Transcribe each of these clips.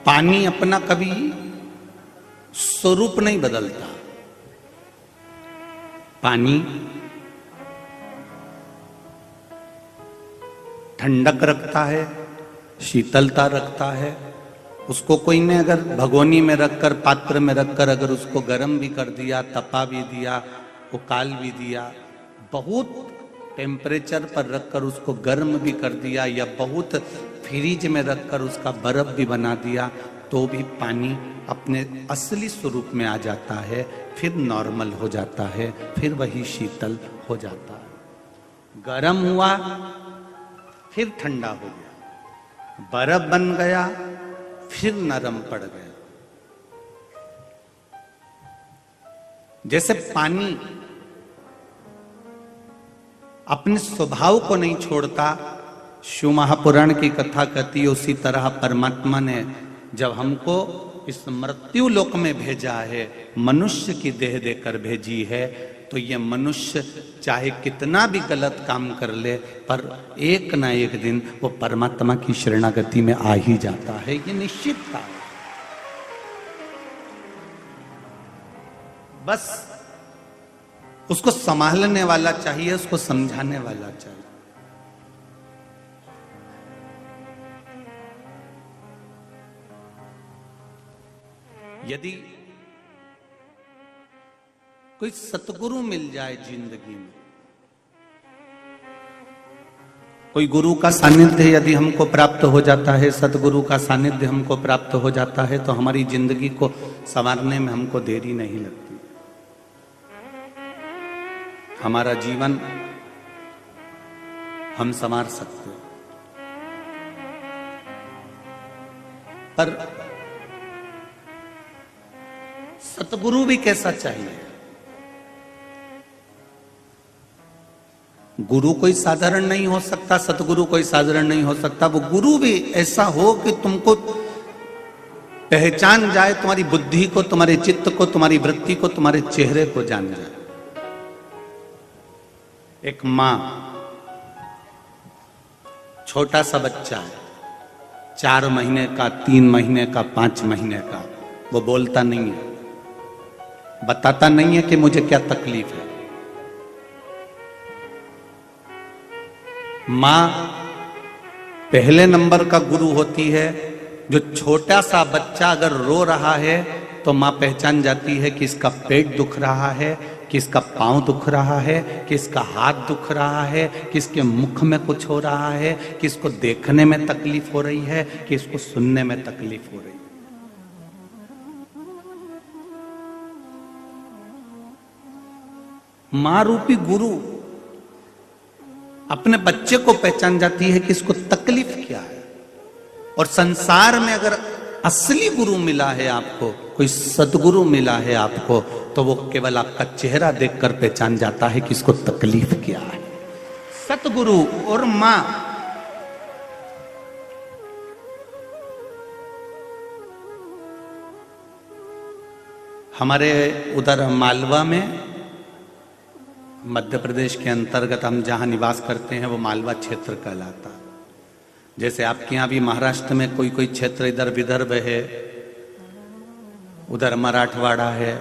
पानी अपना कभी स्वरूप नहीं बदलता। पानी ठंडक रखता है, शीतलता रखता है। उसको कोई ने अगर भगोनी में रखकर, पात्र में रखकर अगर उसको गर्म भी कर दिया, तपा भी दिया, उकाल भी दिया, बहुत टेम्परेचर पर रखकर उसको गर्म भी कर दिया, या बहुत फ्रिज में रखकर उसका बर्फ भी बना दिया, तो भी पानी अपने असली स्वरूप में आ जाता है, फिर नॉर्मल हो जाता है, फिर वही शीतल हो जाता है। गर्म हुआ फिर ठंडा हो गया, बर्फ बन गया फिर नरम पड़ गया। जैसे पानी अपने स्वभाव को नहीं छोड़ता, शिव महापुराण की कथा कहती है, उसी तरह परमात्मा ने जब हमको इस मृत्यु लोक में भेजा है, मनुष्य की देह देकर भेजी है, तो ये मनुष्य चाहे कितना भी गलत काम कर ले, पर एक ना एक दिन वो परमात्मा की शरणागति में आ ही जाता है, ये निश्चित था। बस उसको संभालने वाला चाहिए, उसको समझाने वाला चाहिए। यदि कोई सतगुरु मिल जाए जिंदगी में, कोई गुरु का सानिध्य यदि हमको प्राप्त हो जाता है, सतगुरु का सानिध्य हमको प्राप्त हो जाता है, तो हमारी जिंदगी को संवारने में हमको देरी नहीं लगती। हमारा जीवन हम संवार सकते हैं। पर सतगुरु भी कैसा चाहिए? गुरु कोई साधारण नहीं हो सकता, सतगुरु कोई साधारण नहीं हो सकता। वो गुरु भी ऐसा हो कि तुमको पहचान जाए, तुम्हारी बुद्धि को, तुम्हारे चित्त को, तुम्हारी वृत्ति को, तुम्हारे चेहरे को जान जाए। एक मां, छोटा सा बच्चा है, 4 महीने का, 3 महीने का, 5 महीने का, वो बोलता नहीं है, बताता नहीं है कि मुझे क्या तकलीफ है। मां पहले नंबर का गुरु होती है। जो छोटा सा बच्चा अगर रो रहा है तो मां पहचान जाती है कि इसका पेट दुख रहा है, कि इसका पांव दुख रहा है, कि इसका हाथ दुख रहा है, कि इसके मुख में कुछ हो रहा है, कि इसको देखने में तकलीफ हो रही है, कि इसको सुनने में तकलीफ हो रही है। मां रूपी गुरु अपने बच्चे को पहचान जाती है कि इसको तकलीफ क्या है। और संसार में अगर असली गुरु मिला है आपको, कोई सदगुरु मिला है आपको, तो वो केवल आपका चेहरा देखकर पहचान जाता है कि इसको तकलीफ क्या है। सतगुरु और मां, हमारे उधर मालवा में, मध्य प्रदेश के अंतर्गत हम जहां निवास करते हैं वो मालवा क्षेत्र कहलाता। जैसे आपके यहां भी महाराष्ट्र में कोई कोई क्षेत्र, इधर विदर्भ है, उधर मराठवाड़ा है,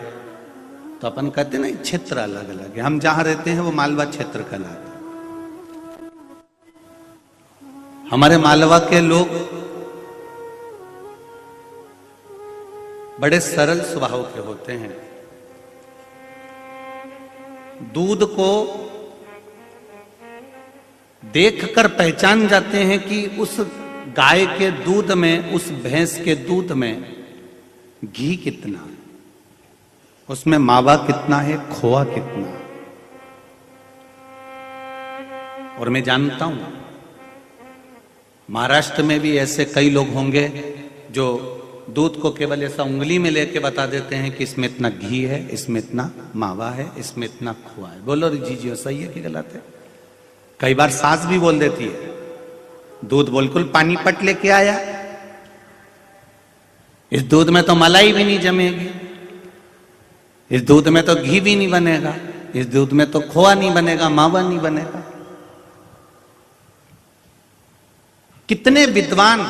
तो अपन कहते हैं ना क्षेत्र अलग अलग है। हम जहां रहते हैं वो मालवा क्षेत्र कहलाता। हमारे मालवा के लोग बड़े सरल स्वभाव के होते हैं। दूध को देखकर पहचान जाते हैं कि उस गाय के दूध में, उस भैंस के दूध में घी कितना है, उसमें मावा कितना है, खोआ कितना। और मैं जानता हूं महाराष्ट्र में भी ऐसे कई लोग होंगे जो दूध को केवल ऐसा उंगली में लेके बता देते हैं कि इसमें इतना घी है, इसमें इतना मावा है, इसमें इतना खोआ है। बोलो जी जी सही है कि गलत है? कई बार सास भी बोल देती है, दूध बिल्कुल पानी पट लेके आया, इस दूध में तो मलाई भी नहीं जमेगी, इस दूध में तो घी भी नहीं बनेगा, इस दूध में तो खोआ नहीं बनेगा, मावा नहीं बनेगा। कितने विद्वान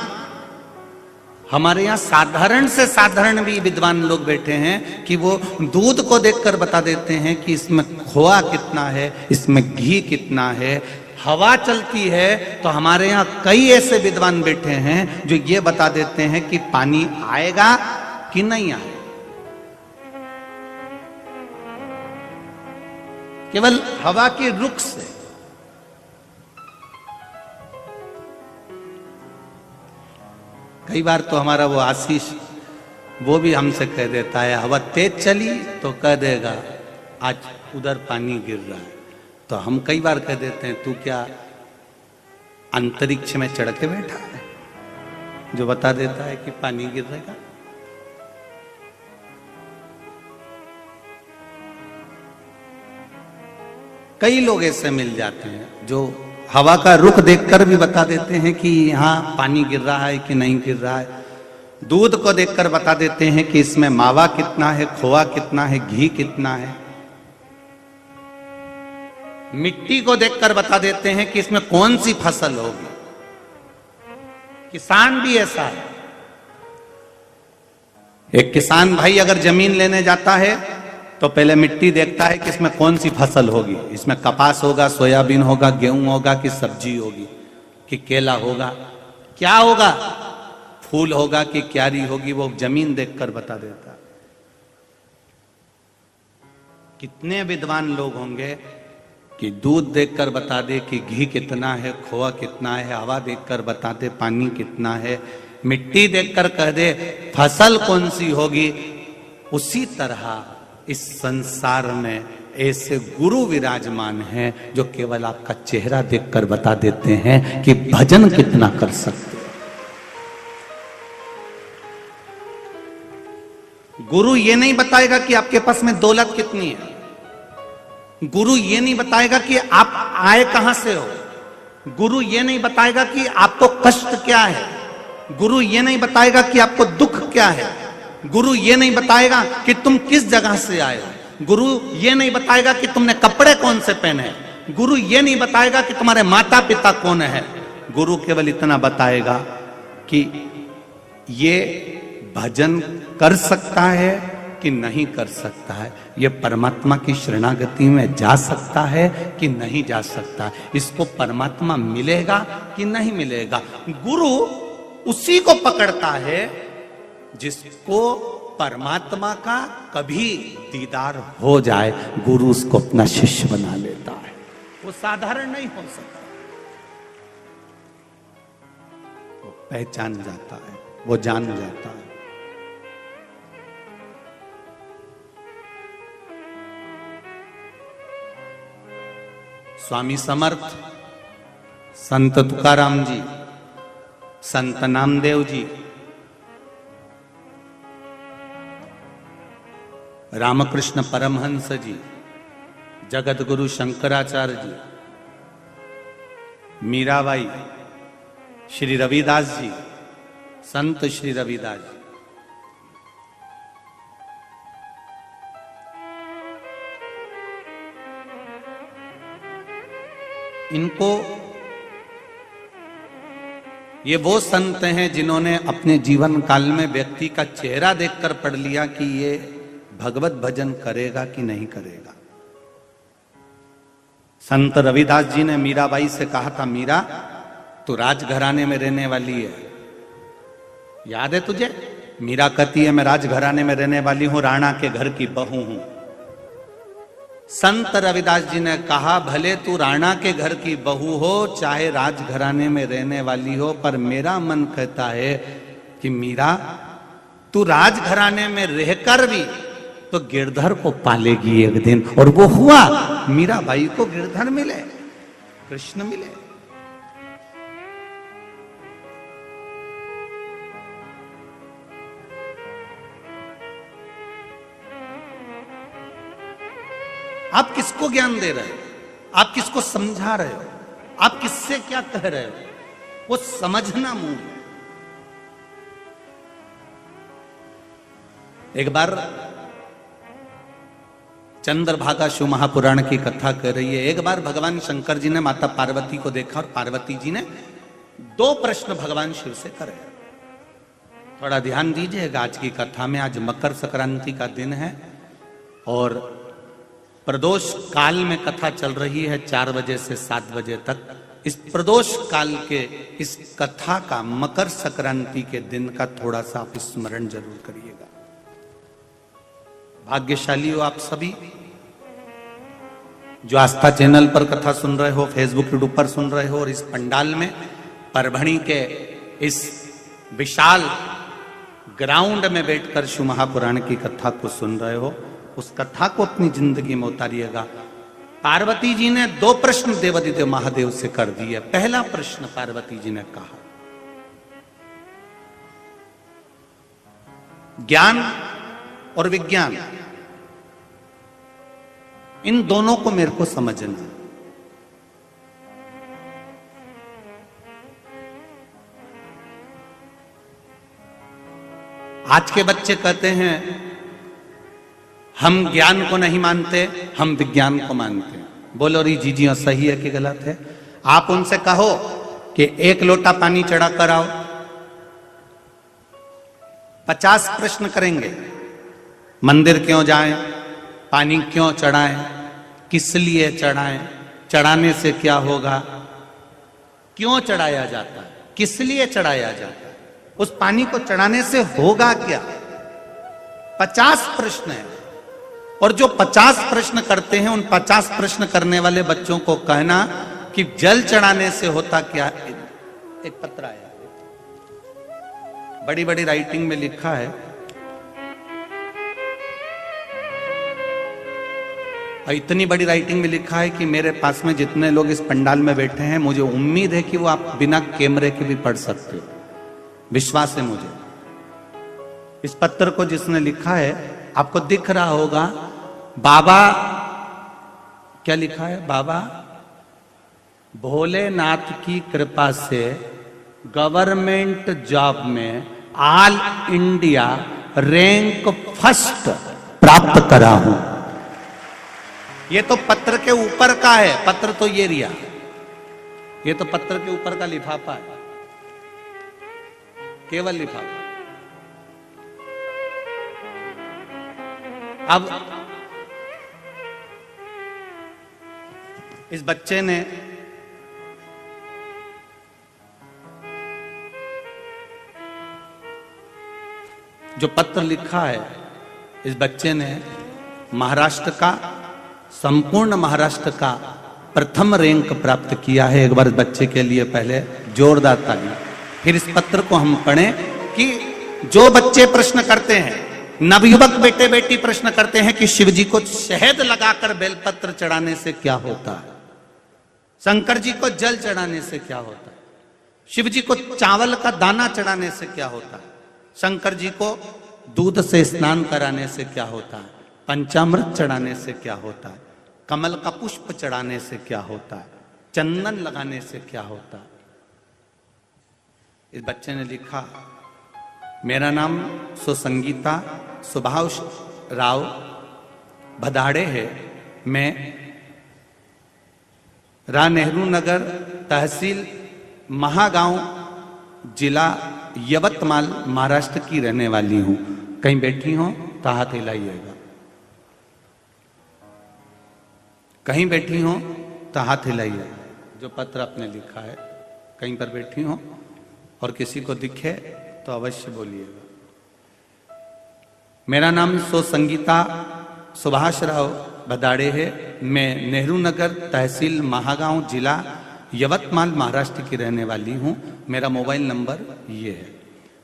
हमारे यहाँ साधारण से साधारण भी विद्वान लोग बैठे हैं कि वो दूध को देखकर बता देते हैं कि इसमें खोआ कितना है, इसमें घी कितना है। हवा चलती है तो हमारे यहाँ कई ऐसे विद्वान बैठे हैं जो ये बता देते हैं कि पानी आएगा कि नहीं आएगा। केवल हवा के रुख से। कई बार तो हमारा वो आशीष वो भी हमसे कह देता है, हवा तेज चली तो कह देगा आज उधर पानी गिर रहा है। तो हम कई बार कह देते हैं तू क्या अंतरिक्ष में चढ़ के बैठा है जो बता देता है कि पानी गिरेगा। कई लोग ऐसे मिल जाते हैं जो हवा का रुख देखकर भी बता देते हैं कि यहाँ पानी गिर रहा है कि नहीं गिर रहा है। दूध को देखकर बता देते हैं कि इसमें मावा कितना है, खोआ कितना है, घी कितना है। मिट्टी को देखकर बता देते हैं कि इसमें कौन सी फसल होगी। किसान भी ऐसा है। एक किसान भाई अगर जमीन लेने जाता है तो पहले मिट्टी देखता है कि इसमें कौन सी फसल होगी, इसमें कपास होगा, सोयाबीन होगा, गेहूं होगा कि सब्जी होगी कि केला होगा, क्या होगा, फूल होगा कि क्यारी होगी, वो जमीन देखकर बता देता। कितने विद्वान लोग होंगे कि दूध देखकर बता दे कि घी कितना है, खोआ कितना है, हवा देखकर बता दे पानी कितना है, मिट्टी देखकर कह दे फसल कौन सी होगी। उसी तरह इस संसार में ऐसे गुरु विराजमान हैं जो केवल आपका चेहरा देखकर बता देते हैं कि भजन कितना कर सकते हो। गुरु ये नहीं बताएगा कि आपके पास में दौलत कितनी है। गुरु ये नहीं बताएगा कि आप आए कहां से हो। गुरु ये नहीं बताएगा कि आपको कष्ट क्या है। गुरु ये नहीं बताएगा कि आपको दुख क्या है। गुरु ये नहीं बताएगा कि तुम किस जगह से आए हो। गुरु ये नहीं बताएगा कि तुमने कपड़े कौन से पहने। गुरु ये नहीं बताएगा कि तुम्हारे माता पिता कौन है। गुरु केवल इतना बताएगा कि ये भजन कर सकता है कि नहीं कर सकता है, ये परमात्मा की शरणागति में जा सकता है कि नहीं जा सकता, इसको परमात्मा मिलेगा कि नहीं मिलेगा। गुरु उसी को पकड़ता है जिसको परमात्मा का कभी दीदार हो जाए। गुरु उसको अपना शिष्य बना लेता है। वो साधारण नहीं हो सकता, वो पहचान जाता है, वो जान जाता है। स्वामी समर्थ, संत तुकाराम जी, संत नामदेव जी, रामकृष्ण परमहंस जी, जगत गुरु शंकराचार्य जी, मीराबाई, श्री रविदास जी, संत श्री रविदास जी, इनको ये वो संत हैं जिन्होंने अपने जीवन काल में व्यक्ति का चेहरा देखकर पढ़ लिया कि ये भगवत भजन करेगा कि नहीं करेगा। संत रविदास जी ने मीराबाई से कहा था, मीरा तू राजघराने में रहने वाली है, याद है तुझे? मीरा कहती है मैं राजघराने में रहने वाली हूं, राणा के घर की बहू हूं। संत रविदास जी ने कहा भले तू राणा के घर की बहू हो, चाहे राजघराने में रहने वाली हो, पर मेरा मन कहता है कि मीरा तू राजघराने में रहकर भी तो गिरधर को पालेगी एक दिन। और वो हुआ, मीराबाई को गिरधर मिले, कृष्ण मिले। आप किसको ज्ञान दे रहे हो? आप किसको समझा रहे हो? आप किससे क्या कह रहे हो? वो समझना मूल है। एक बार चंद्रभागा शिव महापुराण की कथा कर रही है। एक बार भगवान शंकर जी ने माता पार्वती को देखा और पार्वती जी ने 2 प्रश्न भगवान शिव से करे। थोड़ा ध्यान दीजिएगा आज की कथा में। आज मकर संक्रांति का दिन है और प्रदोष काल में कथा चल रही है 4 बजे से 7 बजे तक। इस प्रदोष काल के इस कथा का मकर संक्रांति के दिन का थोड़ा सा आप स्मरण जरूर करिएगा। भाग्यशाली हो आप सभी जो आस्था चैनल पर कथा सुन रहे हो, फेसबुक यूट्यूब पर सुन रहे हो और इस पंडाल में परभणी के इस विशाल ग्राउंड में बैठकर शिव महापुराण की कथा को सुन रहे हो। उस कथा को अपनी जिंदगी में उतारिएगा। पार्वती जी ने 2 प्रश्न देवादिदेव महादेव से कर दिए। पहला प्रश्न पार्वती जी ने कहा, ज्ञान और विज्ञान इन दोनों को मेरे को समझना। आज के बच्चे कहते हैं हम ज्ञान को नहीं मानते, हम विज्ञान को मानते हैं। बोलो री जी जी सही है कि गलत है? आप उनसे कहो कि 1 लोटा पानी चढ़ा कर आओ, 50 प्रश्न करेंगे। मंदिर क्यों जाएं, पानी क्यों चढ़ाएं, किस लिए चढ़ाएं, चढ़ाने से क्या होगा, क्यों चढ़ाया जाता है, किस लिए चढ़ाया जाता है, उस पानी को चढ़ाने से होगा क्या। 50 प्रश्न है। और जो 50 प्रश्न करते हैं उन 50 प्रश्न करने वाले बच्चों को कहना कि जल चढ़ाने से होता क्या। एक पत्र आया, बड़ी बड़ी राइटिंग में लिखा है, और इतनी बड़ी राइटिंग में लिखा है कि मेरे पास में जितने लोग इस पंडाल में बैठे हैं मुझे उम्मीद है कि वो आप बिना कैमरे के भी पढ़ सकते हो। विश्वास है मुझे। इस पत्र को जिसने लिखा है आपको दिख रहा होगा, बाबा क्या लिखा है, बाबा भोलेनाथ की कृपा से गवर्नमेंट जॉब में ऑल इंडिया रैंक फर्स्ट प्राप्त करा हूं। ये तो पत्र के ऊपर का है, पत्र तो ये रिया, ये तो पत्र के ऊपर का लिफाफा है, केवल लिफाफा। अब इस बच्चे ने जो पत्र लिखा है, इस बच्चे ने महाराष्ट्र का, संपूर्ण महाराष्ट्र का प्रथम रैंक प्राप्त किया है। एक बार बच्चे के लिए पहले जोरदार ताली। फिर इस पत्र को हम पढ़ें कि जो बच्चे प्रश्न करते हैं, नवयुवक बेटे बेटी प्रश्न करते हैं कि शिव जी को शहद लगाकर बेलपत्र चढ़ाने से क्या होता है, शंकर जी को जल चढ़ाने से क्या होता है, शिव जी को चावल का दाना चढ़ाने से क्या होता है, शंकर जी को दूध से स्नान कराने से क्या होता है, पंचामृत चढ़ाने से क्या होता है, कमल का पुष्प चढ़ाने से क्या होता है, चंदन लगाने से क्या होता है। इस बच्चे ने लिखा, मेरा नाम सुसंगीता सुभाष राव भदाड़े है। मैं नेहरू नगर तहसील महागांव जिला यवतमाल महाराष्ट्र की रहने वाली हूं। कहीं बैठी हो तो हाथ हिलाइएगा, कहीं बैठी हो तो हाथ हिलाइएगा। जो पत्र आपने लिखा है, कहीं पर बैठी हो और किसी को दिखे तो अवश्य बोलिएगा। मेरा नाम सुसंगीता सुभाष राव भदाड़े है। मैं नेहरू नगर तहसील महागांव जिला यवतमाल महाराष्ट्र की रहने वाली हूं। मेरा मोबाइल नंबर ये है।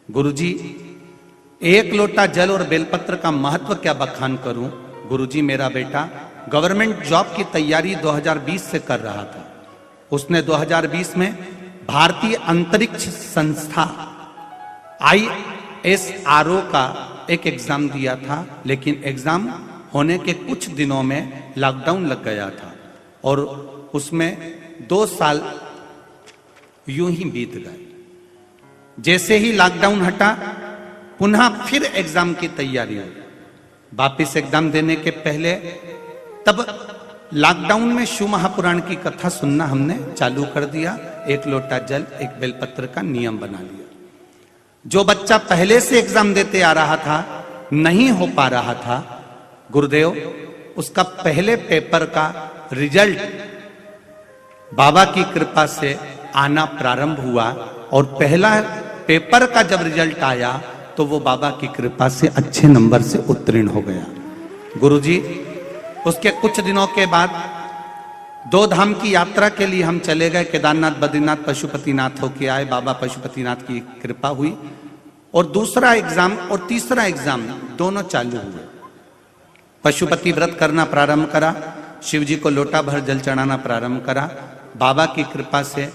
गुरुजी, 1 लोटा जल और बेलपत्र का महत्व क्या बखान करूं। गुरुजी, मेरा बेटा गवर्नमेंट जॉब की तैयारी 2020 से कर रहा था। उसने 2020 में भारतीय अंतरिक्ष संस्था ISRO का एक एग्जाम दिया था, लेकिन एग्जाम होने के कुछ दिनों में लॉकडाउन लग गया था और उसमें 2 साल यूं ही बीत गए। जैसे ही लॉकडाउन हटा, पुनः फिर एग्जाम की तैयारी हुई। वापिस एग्जाम देने के पहले तब लॉकडाउन में शिव महापुराण की कथा सुनना हमने चालू कर दिया। 1 लोटा जल 1 बेलपत्र का नियम बना लिया। जो बच्चा पहले से एग्जाम देते आ रहा था, नहीं हो पा रहा था, गुरुदेव उसका पहले पेपर का रिजल्ट बाबा की कृपा से आना प्रारंभ हुआ, और पहला पेपर का जब रिजल्ट आया तो वो बाबा की कृपा से अच्छे नंबर से उत्तीर्ण हो गया। गुरुजी, उसके कुछ दिनों के बाद 2 धाम की यात्रा के लिए हम चले गए, केदारनाथ, बद्रीनाथ, पशुपतिनाथ होके आए। बाबा पशुपतिनाथ की कृपा हुई, और दूसरा एग्जाम और तीसरा एग्जाम दोनों चालू हुए। पशुपति व्रत करना प्रारंभ करा, शिव जी को लोटा भर जल चढ़ाना प्रारंभ करा। बाबा की कृपा से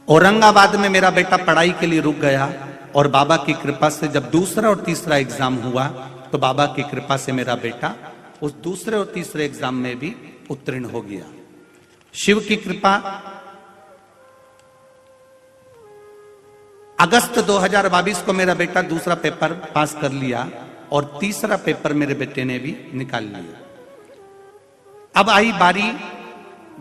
औरंगाबाद में मेरा बेटा पढ़ाई के लिए रुक गया, और बाबा की कृपा से जब दूसरा और तीसरा एग्जाम हुआ तो बाबा की कृपा से मेरा बेटा उस दूसरे और तीसरे एग्जाम में भी उत्तीर्ण हो गया। शिव की कृपा। अगस्त 2022 को मेरा बेटा दूसरा पेपर पास कर लिया, और तीसरा पेपर मेरे बेटे ने भी निकाल लिया। अब आई बारी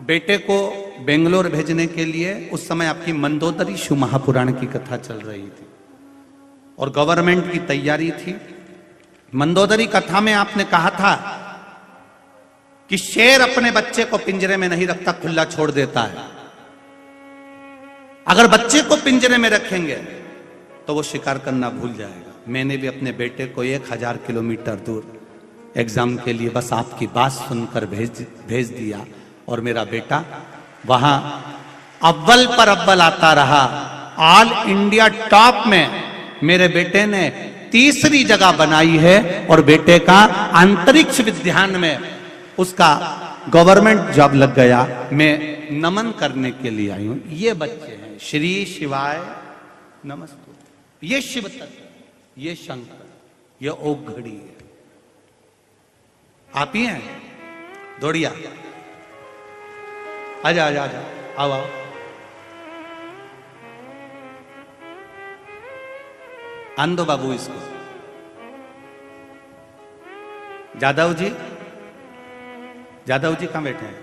बेटे को बेंगलोर भेजने के लिए। उस समय आपकी मंदोदरी शिव महापुराण की कथा चल रही थी और गवर्नमेंट की तैयारी थी। मंदोदरी कथा में आपने कहा था कि शेर अपने बच्चे को पिंजरे में नहीं रखता, खुला छोड़ देता है। अगर बच्चे को पिंजरे में रखेंगे तो वो शिकार करना भूल जाएगा। मैंने भी अपने बेटे को 1000 किलोमीटर दूर एग्जाम के लिए बस आपकी बात सुनकर भेज दिया, और मेरा बेटा वहां अव्वल पर अव्वल आता रहा। ऑल इंडिया टॉप में मेरे बेटे ने तीसरी जगह बनाई है, और बेटे का अंतरिक्ष विज्ञान में उसका गवर्नमेंट जॉब लग गया। मैं नमन करने के लिए आई हूं। ये बच्चे हैं, श्री शिवाय नमस्ते। ये शिव तत्व, ये शंकर, ये ओक घड़ी है। आप ही हैं? दौड़िया, आजा आजा आजा, आओ आओ। आन दो बाबू इसको। जादव जी, जादव जी कहां बैठे हैं?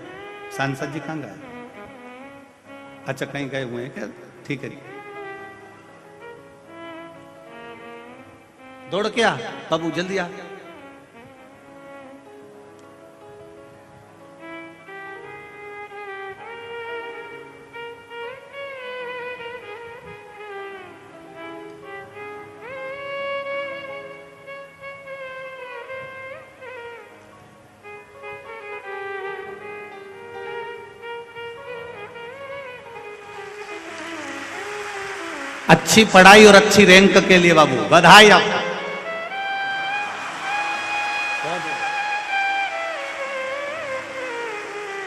सांसद जी कहां गए? अच्छा, कहीं गए हुए हैं क्या? ठीक है, दौड़ के आ बाबू, जल्दी आ। अच्छी पढ़ाई और अच्छी रैंक के लिए बाबू बधाई आपको।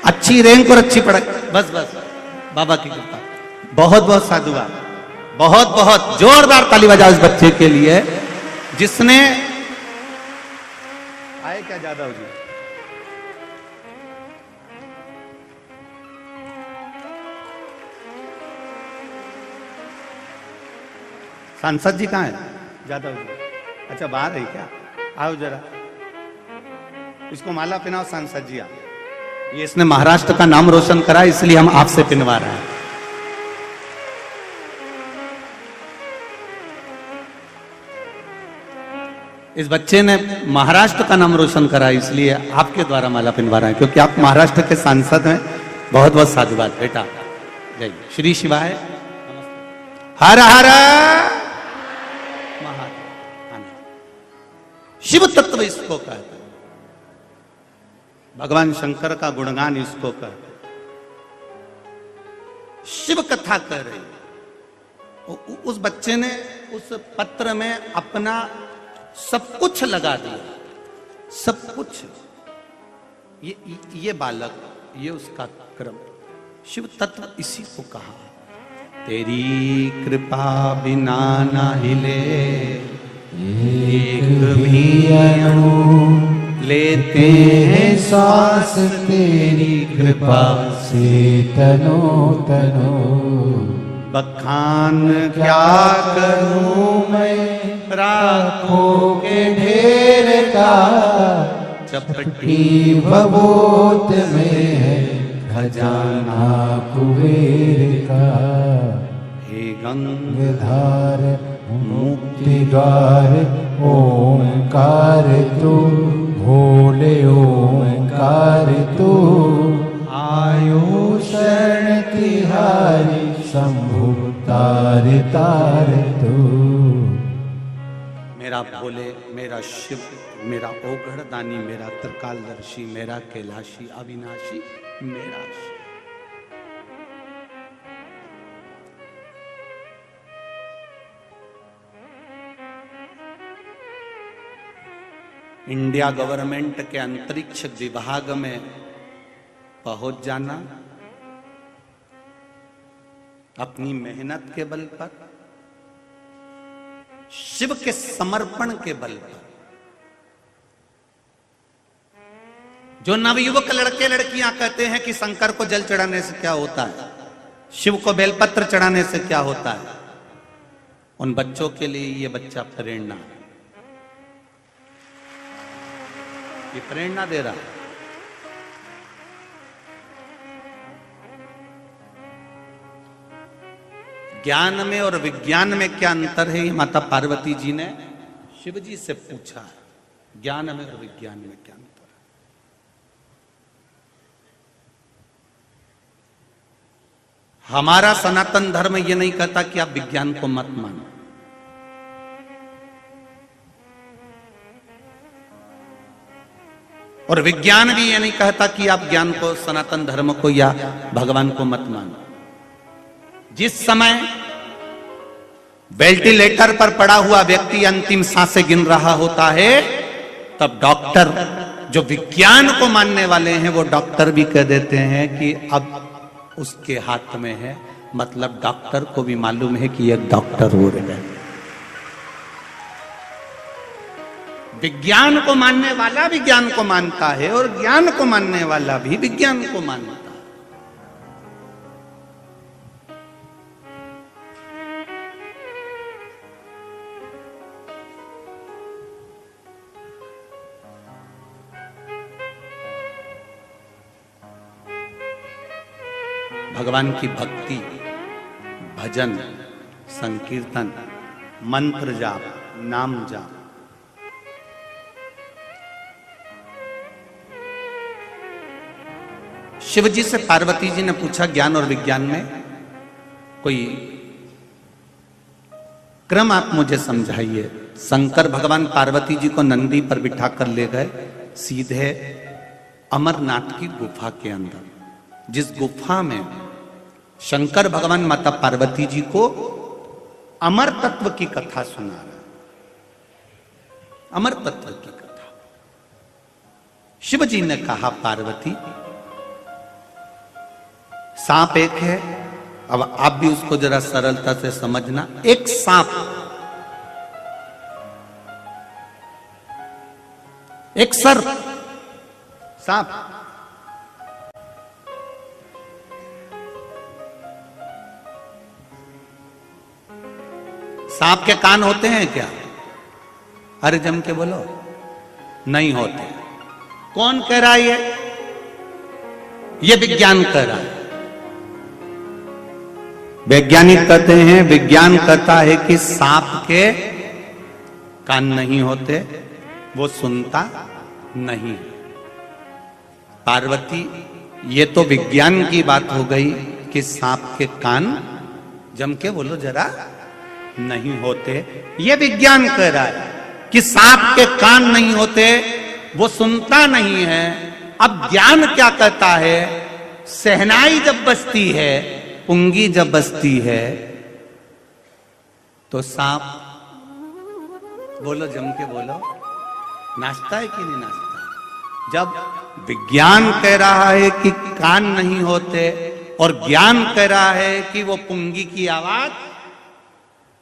अच्छी रैंक और अच्छी पढ़ाई, बस बस बाबा की कृपा। बहुत बहुत साधुवाद, बहुत बहुत जोरदार ताली बजाओ इस बच्चे के लिए जिसने। आए क्या जादव जी? सांसद जी कहाँ है? जादव जी, अच्छा बाहर है क्या? आओ जरा, इसको माला पहनाओ। सांसद जी आप, ये इसने महाराष्ट्र का नाम रोशन करा, इसलिए हम आपसे पिनवा रहे हैं। इस बच्चे ने महाराष्ट्र का नाम रोशन करा, इसलिए आपके द्वारा माला पिनवा रहे हैं, क्योंकि आप महाराष्ट्र के सांसद हैं। बहुत बहुत साधुवाद बेटा। जय श्री शिवाय। हर हर शिव तत्व इसको कहते हैं। भगवान शंकर का गुणगान इसको कहते हैं। शिव कथा कह रही। उस बच्चे ने उस पत्र में अपना सब कुछ लगा दिया, सब कुछ। ये बालक, ये उसका क्रम। शिव तत्व इसी को कहा। तेरी कृपा बिना ना हिले एक भी अणु, लेते हैं सांस तेरी कृपा से तनो तनो। बखान क्या करूं मैं राखों के ढेर का, चपटी भभूत में है खजाना कुबेर का। हे गंगधार मुक्ति द्वार ओंकार तू भोले ओंकार तू आयो शरण तिहारी शंभु तार तार तू। मेरा भोले, मेरा शिव, मेरा ओघड़दानी, मेरा त्रिकालदर्शी, मेरा कैलाशी, अविनाशी, मेरा शिव। इंडिया गवर्नमेंट के अंतरिक्ष विभाग में पहुंच जाना अपनी मेहनत के बल पर, शिव के समर्पण के बल पर। जो नवयुवक लड़के लड़कियां कहते हैं कि शंकर को जल चढ़ाने से क्या होता है, शिव को बेलपत्र चढ़ाने से क्या होता है, उन बच्चों के लिए ये बच्चा प्रेरणा है, ये प्रेरणा दे रहा है। ज्ञान में और विज्ञान में क्या अंतर है, ये माता पार्वती जी ने शिव जी से पूछा है। ज्ञान में और विज्ञान में क्या अंतर है? हमारा सनातन धर्म ये नहीं कहता कि आप विज्ञान को मत मानो, और विज्ञान भी ये नहीं कहता कि आप ज्ञान को, सनातन धर्म को या भगवान को मत मानो। जिस समय वेंटिलेटर पर पड़ा हुआ व्यक्ति अंतिम सांसें गिन रहा होता है, तब डॉक्टर, जो विज्ञान को मानने वाले हैं, वो डॉक्टर भी कह देते हैं कि अब उसके हाथ में है। मतलब डॉक्टर को भी मालूम है कि एक डॉक्टर हो रहे हैं। विज्ञान को मानने वाला विज्ञान को मानता है और ज्ञान को मानने वाला भी विज्ञान को मानता है। भगवान की भक्ति, भजन, संकीर्तन, मंत्र जाप, नाम जाप, शिव जी से पार्वती जी ने पूछा ज्ञान और विज्ञान में कोई क्रम आप मुझे समझाइए। शंकर भगवान पार्वती जी को नंदी पर बिठाकर ले गए सीधे अमरनाथ की गुफा के अंदर, जिस गुफा में शंकर भगवान माता पार्वती जी को अमर तत्व की कथा सुना रहे। अमर तत्व की कथा। शिव जी ने कहा पार्वती, सांप एक है, अब आप भी उसको जरा सरलता से समझना। एक सांप, एक सर्प, सांप, सांप के कान होते हैं क्या? अरे जम के बोलो, नहीं होते। कौन कह रहा है ये विज्ञान कह रहा है। वैज्ञानिक कहते हैं, विज्ञान कहता है कि सांप के कान नहीं होते, वो सुनता नहीं। पार्वती, ये तो विज्ञान की बात हो गई कि सांप के कान, जम के बोलो जरा, नहीं होते। ये विज्ञान कह रहा है कि सांप के कान नहीं होते, वो सुनता नहीं है। अब ज्ञान क्या कहता है? शहनाई जब बजती है, पुंगी जब बजती है, तो सांप, बोलो जम के बोलो, नाचता है कि नहीं नाचता? जब विज्ञान कह रहा है कि कान नहीं होते और ज्ञान कह रहा है कि वो पुंगी की आवाज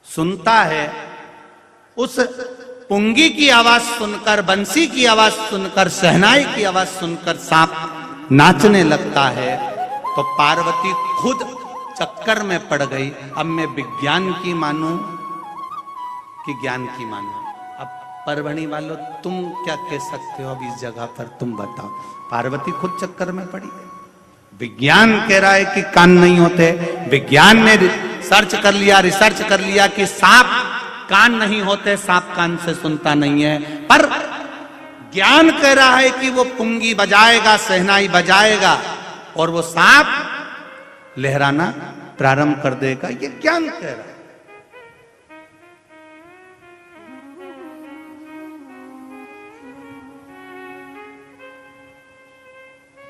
सुनता है, उस पुंगी की आवाज सुनकर, बंसी की आवाज सुनकर, शहनाई की आवाज सुनकर सांप नाचने लगता है, तो पार्वती खुद चक्कर में पड़ गई। अब मैं विज्ञान की मानूं कि ज्ञान की मानूं? अब परभणी वालों, तुम क्या कह सकते हो अब इस जगह पर, तुम बताओ। पार्वती खुद चक्कर में पड़ी। विज्ञान कह रहा है कि कान नहीं होते, विज्ञान ने सर्च कर लिया, रिसर्च कर लिया कि सांप कान नहीं होते, सांप कान से सुनता नहीं है, पर ज्ञान कह रहा है कि वो पुंगी बजाएगा, शहनाई बजाएगा और वो सांप लहराना प्रारंभ कर देगा, ये ज्ञान कह रहा है।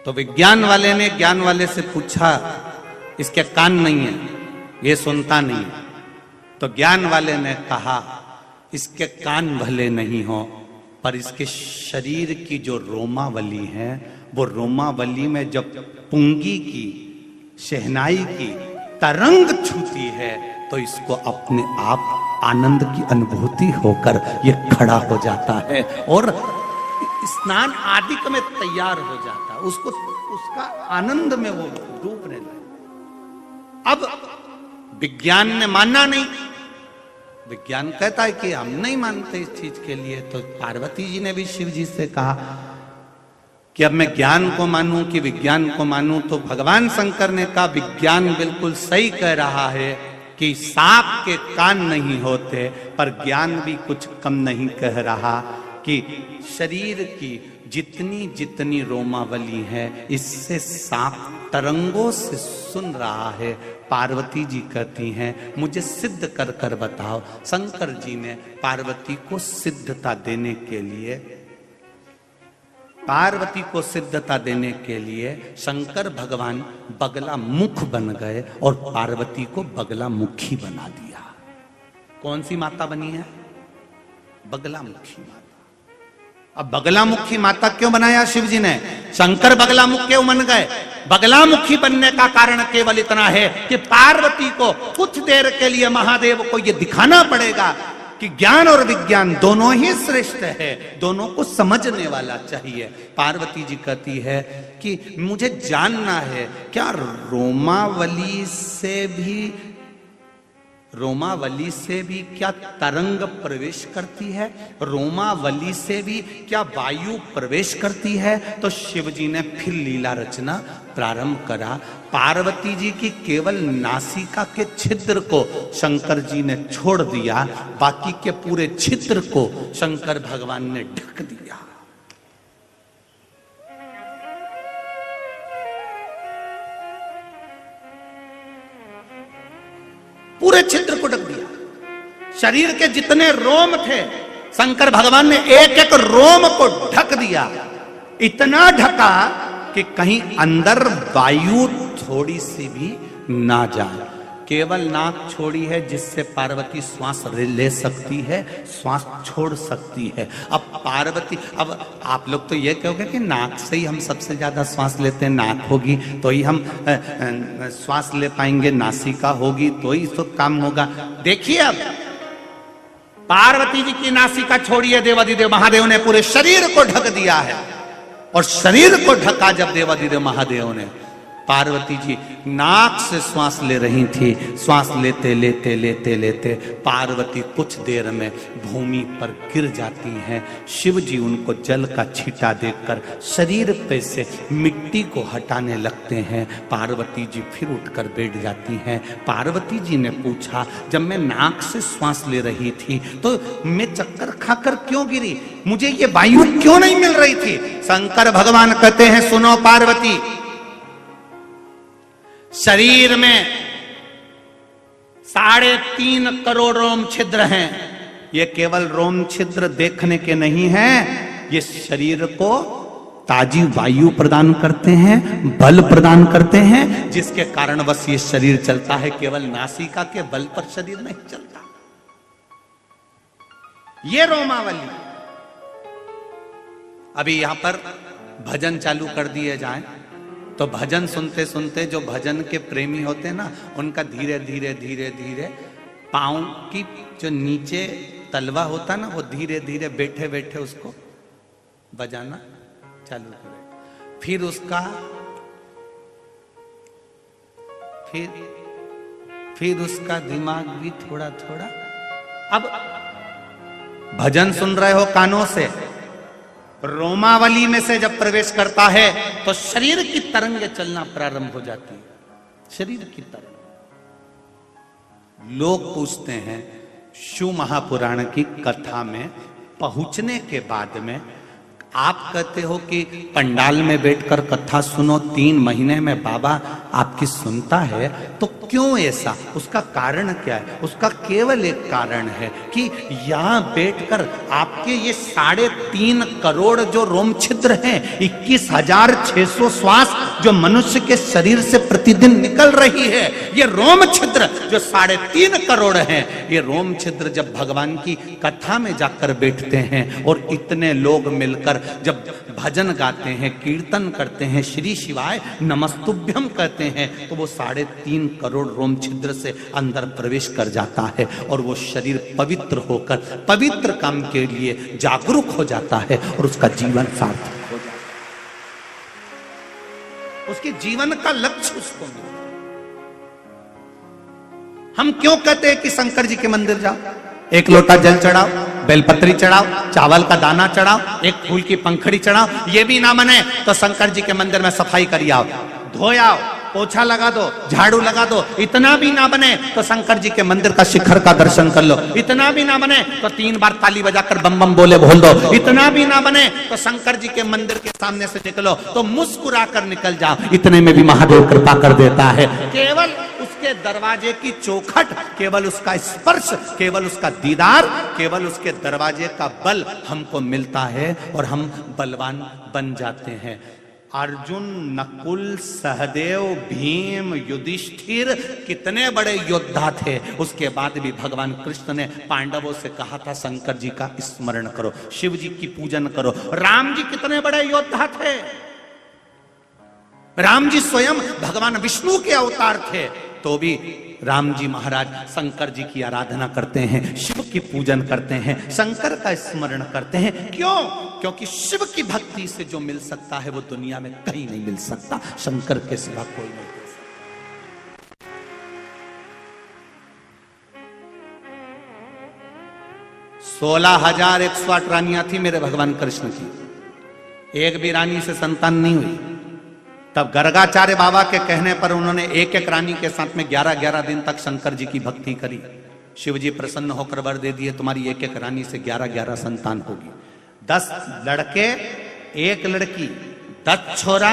तो विज्ञान वाले ने ज्ञान वाले से पूछा, इसके कान नहीं है, ये सुनता नहीं है। तो ज्ञान वाले ने कहा, इसके कान भले नहीं हो, पर इसके शरीर की जो रोमावली है, वो रोमावली में जब पुंगी की, शहनाई की तरंग छूती है तो इसको अपने आप आनंद की अनुभूति होकर ये खड़ा हो जाता है और स्नान आदि में तैयार हो जाता है, उसको उसका आनंद में वो डूबने लगे। अब विज्ञान ने माना नहीं, विज्ञान कहता है कि हम नहीं मानते इस चीज के लिए। तो पार्वती जी ने भी शिव जी से कहा कि अब मैं ज्ञान को मानूं कि विज्ञान को मानूं। तो भगवान शंकर ने कहा, विज्ञान बिल्कुल सही कह रहा है कि सांप के कान नहीं होते, पर ज्ञान भी कुछ कम नहीं कह रहा कि शरीर की जितनी जितनी रोमावली है, इससे सांप तरंगों से सुन रहा है। पार्वती जी कहती हैं, मुझे सिद्ध कर कर बताओ। शंकर जी ने पार्वती को सिद्धता देने के लिए, पार्वती को सिद्धता देने के लिए शंकर भगवान बगला मुख बन गए और पार्वती को बगला मुखी बना दिया। कौन सी माता बनी है? बगला मुखी माता। अब बगला मुखी माता क्यों बनाया शिव जी ने? शंकर बगला मुख क्यों बन गए? बगला मुखी बनने का कारण केवल इतना है कि पार्वती को कुछ देर के लिए महादेव को यह दिखाना पड़ेगा कि ज्ञान और विज्ञान दोनों ही श्रेष्ठ है, दोनों को समझने वाला चाहिए। पार्वती जी कहती है कि मुझे जानना है, क्या रोमावली से भी क्या तरंग प्रवेश करती है? रोमावली से भी क्या वायु प्रवेश करती है? तो शिव जी ने फिर लीला रचना प्रारंभ करा। पार्वती जी की केवल नासिका के छिद्र को शंकर जी ने छोड़ दिया, बाकी के पूरे छिद्र को शंकर भगवान ने ढक दिया। पूरे छिद्र को ढक दिया। शरीर के जितने रोम थे, शंकर भगवान ने एक एक रोम को ढक दिया। इतना ढका कि कहीं अंदर वायु थोड़ी सी भी ना जाए। केवल नाक छोड़ी है जिससे पार्वती श्वास ले सकती है, श्वास छोड़ सकती है। अब पार्वती, अब आप लोग तो ये कहोगे कि नाक से ही हम सबसे ज्यादा श्वास लेते हैं, नाक होगी तो ही हम श्वास ले पाएंगे, नासिका होगी तो ही सब काम होगा। देखिए अब पार्वती जी की नासिका छोड़िए, देवाधिदेव महादेव ने पूरे शरीर को ढक दिया है। और शरीर को ढका जब देवाधिदेव महादेव ने, पार्वती जी नाक से श्वास ले रही थी। श्वास लेते लेते लेते लेते पार्वती कुछ देर में भूमि पर गिर जाती हैं। शिव जी उनको जल का छींटा देकर शरीर पे से मिट्टी को हटाने लगते हैं। पार्वती जी फिर उठकर बैठ जाती हैं। पार्वती जी ने पूछा, जब मैं नाक से श्वास ले रही थी तो मैं चक्कर खाकर क्यों गिरी? मुझे ये वायु क्यों नहीं मिल रही थी? शंकर भगवान कहते हैं, सुनो पार्वती, शरीर में 3.5 करोड़ रोम छिद्र हैं। ये केवल रोम छिद्र देखने के नहीं हैं, ये शरीर को ताजी वायु प्रदान करते हैं, बल प्रदान करते हैं, जिसके कारण बस ये शरीर चलता है। केवल नासिका के बल पर शरीर नहीं चलता। ये रोमावली। अभी यहां पर भजन चालू कर दिए जाएं तो भजन सुनते सुनते जो भजन के प्रेमी होते हैं ना, उनका धीरे धीरे धीरे धीरे पांव की जो नीचे तलवा होता ना, वो धीरे धीरे बैठे बैठे उसको बजाना चालू करें। फिर उसका फिर उसका दिमाग भी थोड़ा थोड़ा, अब भजन सुन रहे हो कानों से, रोमावली में से जब प्रवेश करता है तो शरीर की तरंगें चलना प्रारंभ हो जाती है। शरीर की तरंग, लोग पूछते हैं शिव महापुराण की कथा में पहुंचने के बाद में आप कहते हो कि पंडाल में बैठकर कथा सुनो, 3 महीने में बाबा आपकी सुनता है, तो क्यों ऐसा? उसका कारण क्या है? उसका केवल एक कारण है कि यहां बैठकर आपके ये 3.5 करोड़ जो रोम छिद्र हैं, 21,600 श्वास जो मनुष्य के शरीर से प्रतिदिन निकल रही है, ये रोम छिद्र जो 3.5 करोड़ हैं, ये रोम छिद्र जब भगवान की कथा में जाकर बैठते हैं और इतने लोग मिलकर जब भजन गाते हैं, कीर्तन करते हैं, श्री शिवाय नमस्तुभ्यम कहते हैं, तो वो 3.5 करोड़ रोम छिद्र से अंदर प्रवेश कर जाता है और वो शरीर पवित्र होकर पवित्र काम के लिए जागरूक हो जाता है और उसका जीवन सार्थक हो जाता है, उसके जीवन का लक्ष्य उसको मिलता है। हम क्यों कहते हैं कि शंकर जी के मंदिर जाओ, 1 लोटा जल चढ़ाओ, बेलपत्री चढ़ाओ, चावल का दाना चढ़ाओ, 1 फूल की पंखड़ी चढ़ाओ, ये भी ना बने तो शंकर जी के मंदिर में सफाई करिए आओ, धोयाओ, पोछा लगा दो, झाड़ू लगा दो। इतना भी ना बने तो शंकर जी के मंदिर का शिखर का दर्शन कर लो। इतना भी ना बने तो 3 बार ताली बजाकर बम बम बोले बोल दो। इतना भी ना बने तो शंकर जी के मंदिर के सामने से निकलो तो मुस्कुरा कर निकल जाओ, इतने में भी महादेव कृपा कर देता है। केवल उसके दरवाजे की चौखट, केवल उसका स्पर्श, केवल उसका दीदार, केवल उसके दरवाजे का बल हमको मिलता है और हम बलवान बन जाते हैं। अर्जुन, नकुल, सहदेव, भीम, युधिष्ठिर कितने बड़े योद्धा थे, उसके बाद भी भगवान कृष्ण ने पांडवों से कहा था शंकर जी का स्मरण करो, शिव जी की पूजन करो। राम जी कितने बड़े योद्धा थे, राम जी स्वयं भगवान विष्णु के अवतार थे, तो भी राम जी महाराज शंकर जी की आराधना करते हैं, शिव की पूजन करते हैं, शंकर का स्मरण करते हैं। क्यों? क्योंकि शिव की भक्ति से जो मिल सकता है वो दुनिया में कहीं नहीं मिल सकता, शंकर के सिवा कोई नहीं मिल सकता। 16,108 रानियां थी मेरे भगवान कृष्ण की, एक भी रानी से संतान नहीं हुई। तब गर्गाचार्य बाबा के कहने पर उन्होंने एक एक रानी के साथ में 11-11 दिन तक शंकर जी की भक्ति करी। शिव जी प्रसन्न होकर वर दे दिए, तुम्हारी एक एक रानी से 11-11 संतान होगी। 10 लड़के 1 लड़की, 10 छोरा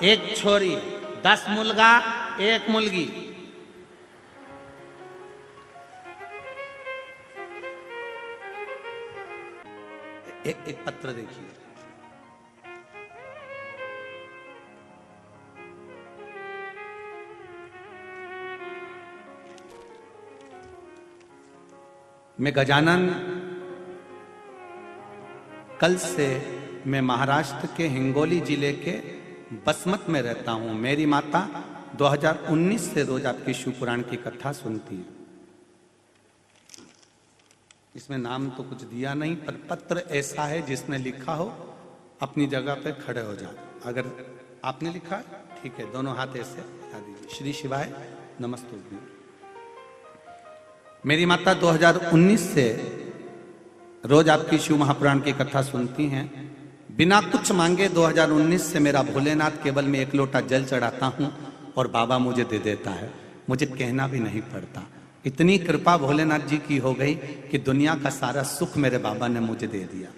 1 छोरी, 10 मुलगा 1 मुलगी। एक पत्र देखिए, मैं गजानन, कल से मैं महाराष्ट्र के हिंगोली जिले के बसमत में रहता हूं। मेरी माता 2019 से रोज आपकी शिव पुराण की कथा सुनती है। इसमें नाम तो कुछ दिया नहीं, पर पत्र ऐसा है जिसने लिखा हो अपनी जगह पे खड़े हो जाओ। अगर आपने लिखा ठीक है, दोनों हाथ ऐसे हिला दीजिए। श्री शिवाय नमस्तुभ्यं। मेरी माता 2019 से रोज आपकी शिव महापुराण की कथा सुनती हैं। बिना कुछ मांगे 2019 से मेरा भोलेनाथ केवल मैं 1 लोटा जल चढ़ाता हूं और बाबा मुझे दे देता है, मुझे कहना भी नहीं पड़ता। इतनी कृपा भोलेनाथ जी की हो गई कि दुनिया का सारा सुख मेरे बाबा ने मुझे दे दिया।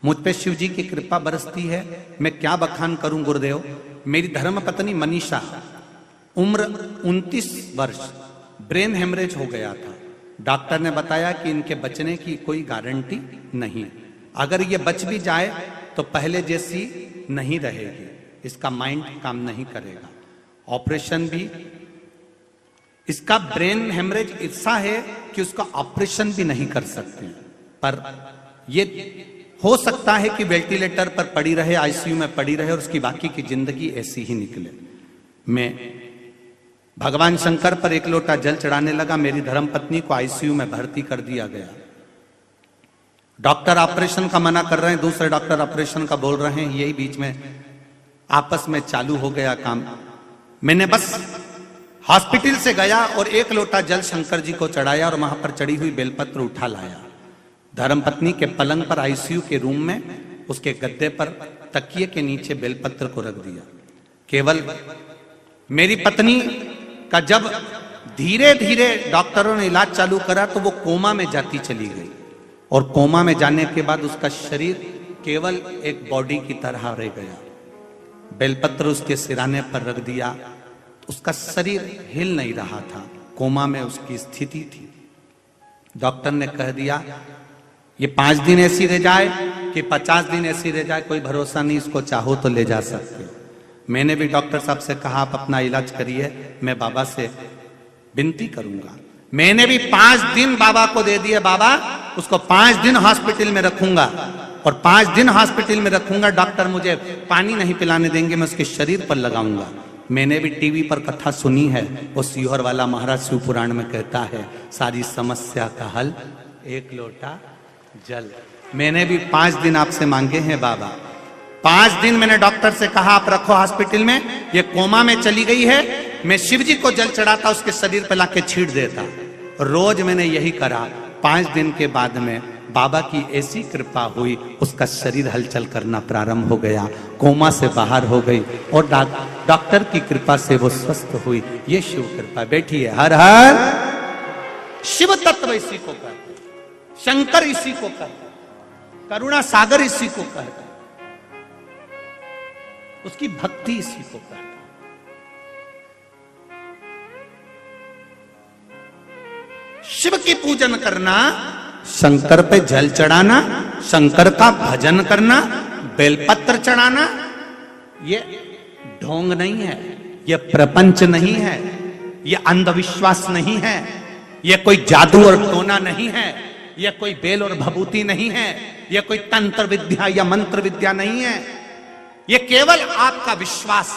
मुझ पे शिव जी की कृपा बरसती है। मैं क्या बखान करूं गुरुदेव। मेरी धर्म पत्नी मनीषा, उम्र 29 वर्ष, ब्रेन हेमरेज हो गया था। डॉक्टर ने बताया कि इनके बचने की कोई गारंटी नहीं, अगर ये बच भी जाए तो पहले जैसी नहीं रहेगी, इसका माइंड काम नहीं करेगा, ऑपरेशन भी, इसका ब्रेन हेमरेज ऐसा है कि उसका ऑपरेशन भी नहीं कर सकते। पर ये हो सकता है कि वेंटिलेटर पर पड़ी रहे, आईसीयू में पड़ी रहे और उसकी बाकी की जिंदगी ऐसी ही निकले। मैं भगवान शंकर पर 1 लोटा जल चढ़ाने लगा। मेरी धर्मपत्नी को आईसीयू में भर्ती कर दिया गया। डॉक्टर ऑपरेशन का मना कर रहे हैं, दूसरे डॉक्टर ऑपरेशन का बोल रहे हैं। यही बीच में आपस में चालू हो गया काम। मैंने बस हॉस्पिटल से गया और 1 लोटा जल शंकर जी को चढ़ाया और वहां पर चढ़ी हुई बेलपत्र उठा लाया। धर्मपत्नी के पलंग पर आईसीयू के रूम में उसके गद्दे पर तकिए के नीचे बेलपत्र को रख दिया। केवल मेरी पत्नी का जब धीरे धीरे डॉक्टरों ने इलाज चालू करा तो वो कोमा में जाती चली गई, और कोमा में जाने के बाद उसका शरीर केवल एक बॉडी की तरह रह गया। बेलपत्र उसके सिराने पर रख दिया, उसका शरीर हिल नहीं रहा था, कोमा में उसकी स्थिति थी। डॉक्टर ने कह दिया ये 5 दिन ऐसी रह जाए कि 50 दिन ऐसी रह जाए, कोई भरोसा नहीं, इसको चाहो तो ले जा सकते हो। मैंने भी डॉक्टर साहब से कहा आप अपना इलाज करिए, मैं बाबा से विनती करूंगा। मैंने भी 5 दिन बाबा को दे दिए, बाबा उसको 5 दिन हॉस्पिटल में रखूंगा, और 5 दिन हॉस्पिटल में रखूंगा, डॉक्टर मुझे पानी नहीं पिलाने देंगे, मैं उसके शरीर पर लगाऊंगा। मैंने भी टीवी पर कथा सुनी है, वो सीहोर वाला महाराज शिव पुराण में कहता है सारी समस्या का हल 1 लोटा जल। मैंने भी 5 दिन आपसे मांगे हैं बाबा। 5 दिन मैंने डॉक्टर से कहा आप रखो हॉस्पिटल में, ये कोमा में चली गई है, मैं शिव जी को जल चढ़ाता, उसके शरीर पर लाके छीट देता। रोज मैंने यही करा। 5 दिन के बाद में बाबा की ऐसी कृपा हुई, उसका शरीर हलचल करना प्रारंभ हो गया, कोमा से बाहर हो गई, और डॉक्टर की कृपा से वो स्वस्थ हुई। ये शिव कृपा। बैठिए। हर हर शिव तत्व इसी को कहते, शंकर इसी को कहते, करुणा सागर इसी को कहते, उसकी भक्ति इसी को कहते। शिव की पूजन करना, शंकर पे जल चढ़ाना, शंकर का भजन करना, बेलपत्र चढ़ाना, ये ढोंग नहीं है, ये प्रपंच नहीं है, ये अंधविश्वास नहीं है, ये कोई जादू और टोना नहीं है, ये कोई बेल और भभूति नहीं है, ये कोई तंत्र विद्या या मंत्र विद्या नहीं है। ये केवल आपका विश्वास।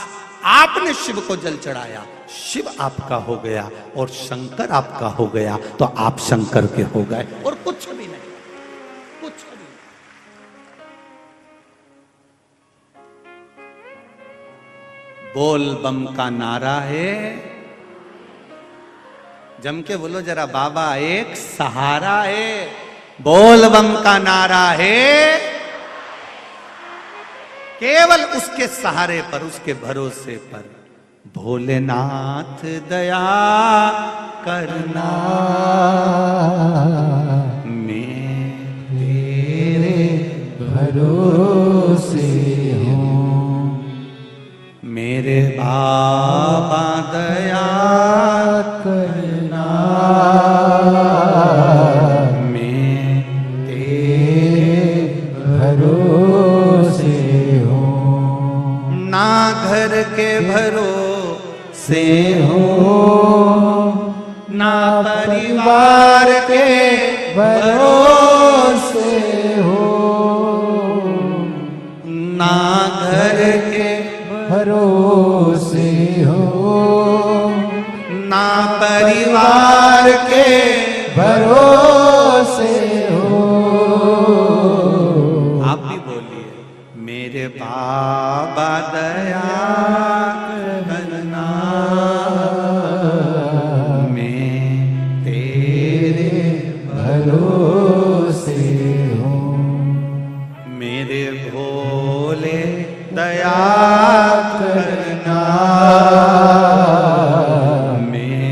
आपने शिव को जल चढ़ाया, शिव आपका हो गया और शंकर आपका हो गया, तो आप शंकर के हो गए, और कुछ भी नहीं, कुछ भी नहीं। बोल बम का नारा है, जम के बोलो जरा, बाबा एक सहारा है। बोल बम का नारा है, केवल उसके सहारे पर, उसके भरोसे पर। भोलेनाथ दया करना, मैं तेरे भरोसे हूँ। मेरे बाबा दया करना, मैं तेरे भरोसे हूँ। ना घर के भरोसे हो, ना परिवार के भरोसे हो, ना घर के भरोसे हो, ना परिवार के भरोसे हो। आप भी बोलिए, मेरे बाबा दया करना, मैं तेरे भरोसे हूँ। मेरे भोले दया करना, मैं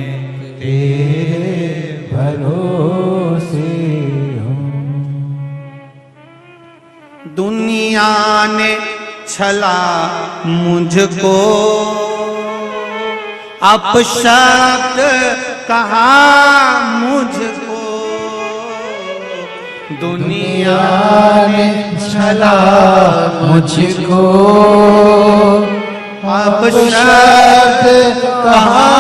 तेरे भरोसे हूँ। दुनिया ने छला मुझको, अपशब्द कहा मुझको, दुनिया ने छला मुझको, अपशब्द कहा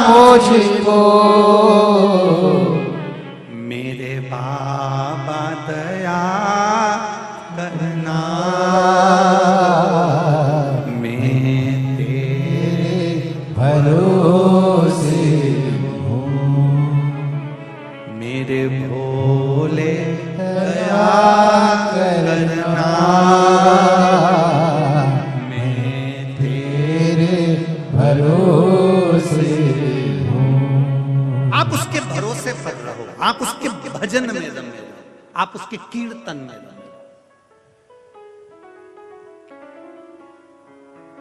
मुझको। मेरे बाबा दया करना, मैं तेरे भरोसे हूँ। मेरे भोले दया करना, मैं तेरे भरोसे हूँ। आप उसके भरोसे पर रहो, आप उसके भजन में रमो, आप उसके कीर्तन में रमो।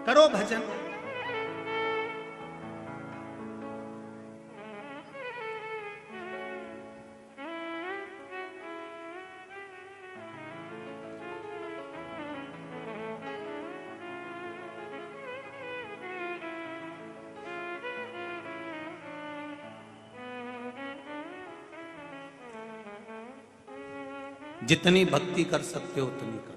करो भजन। जितनी भक्ति कर सकते हो उतनी करो।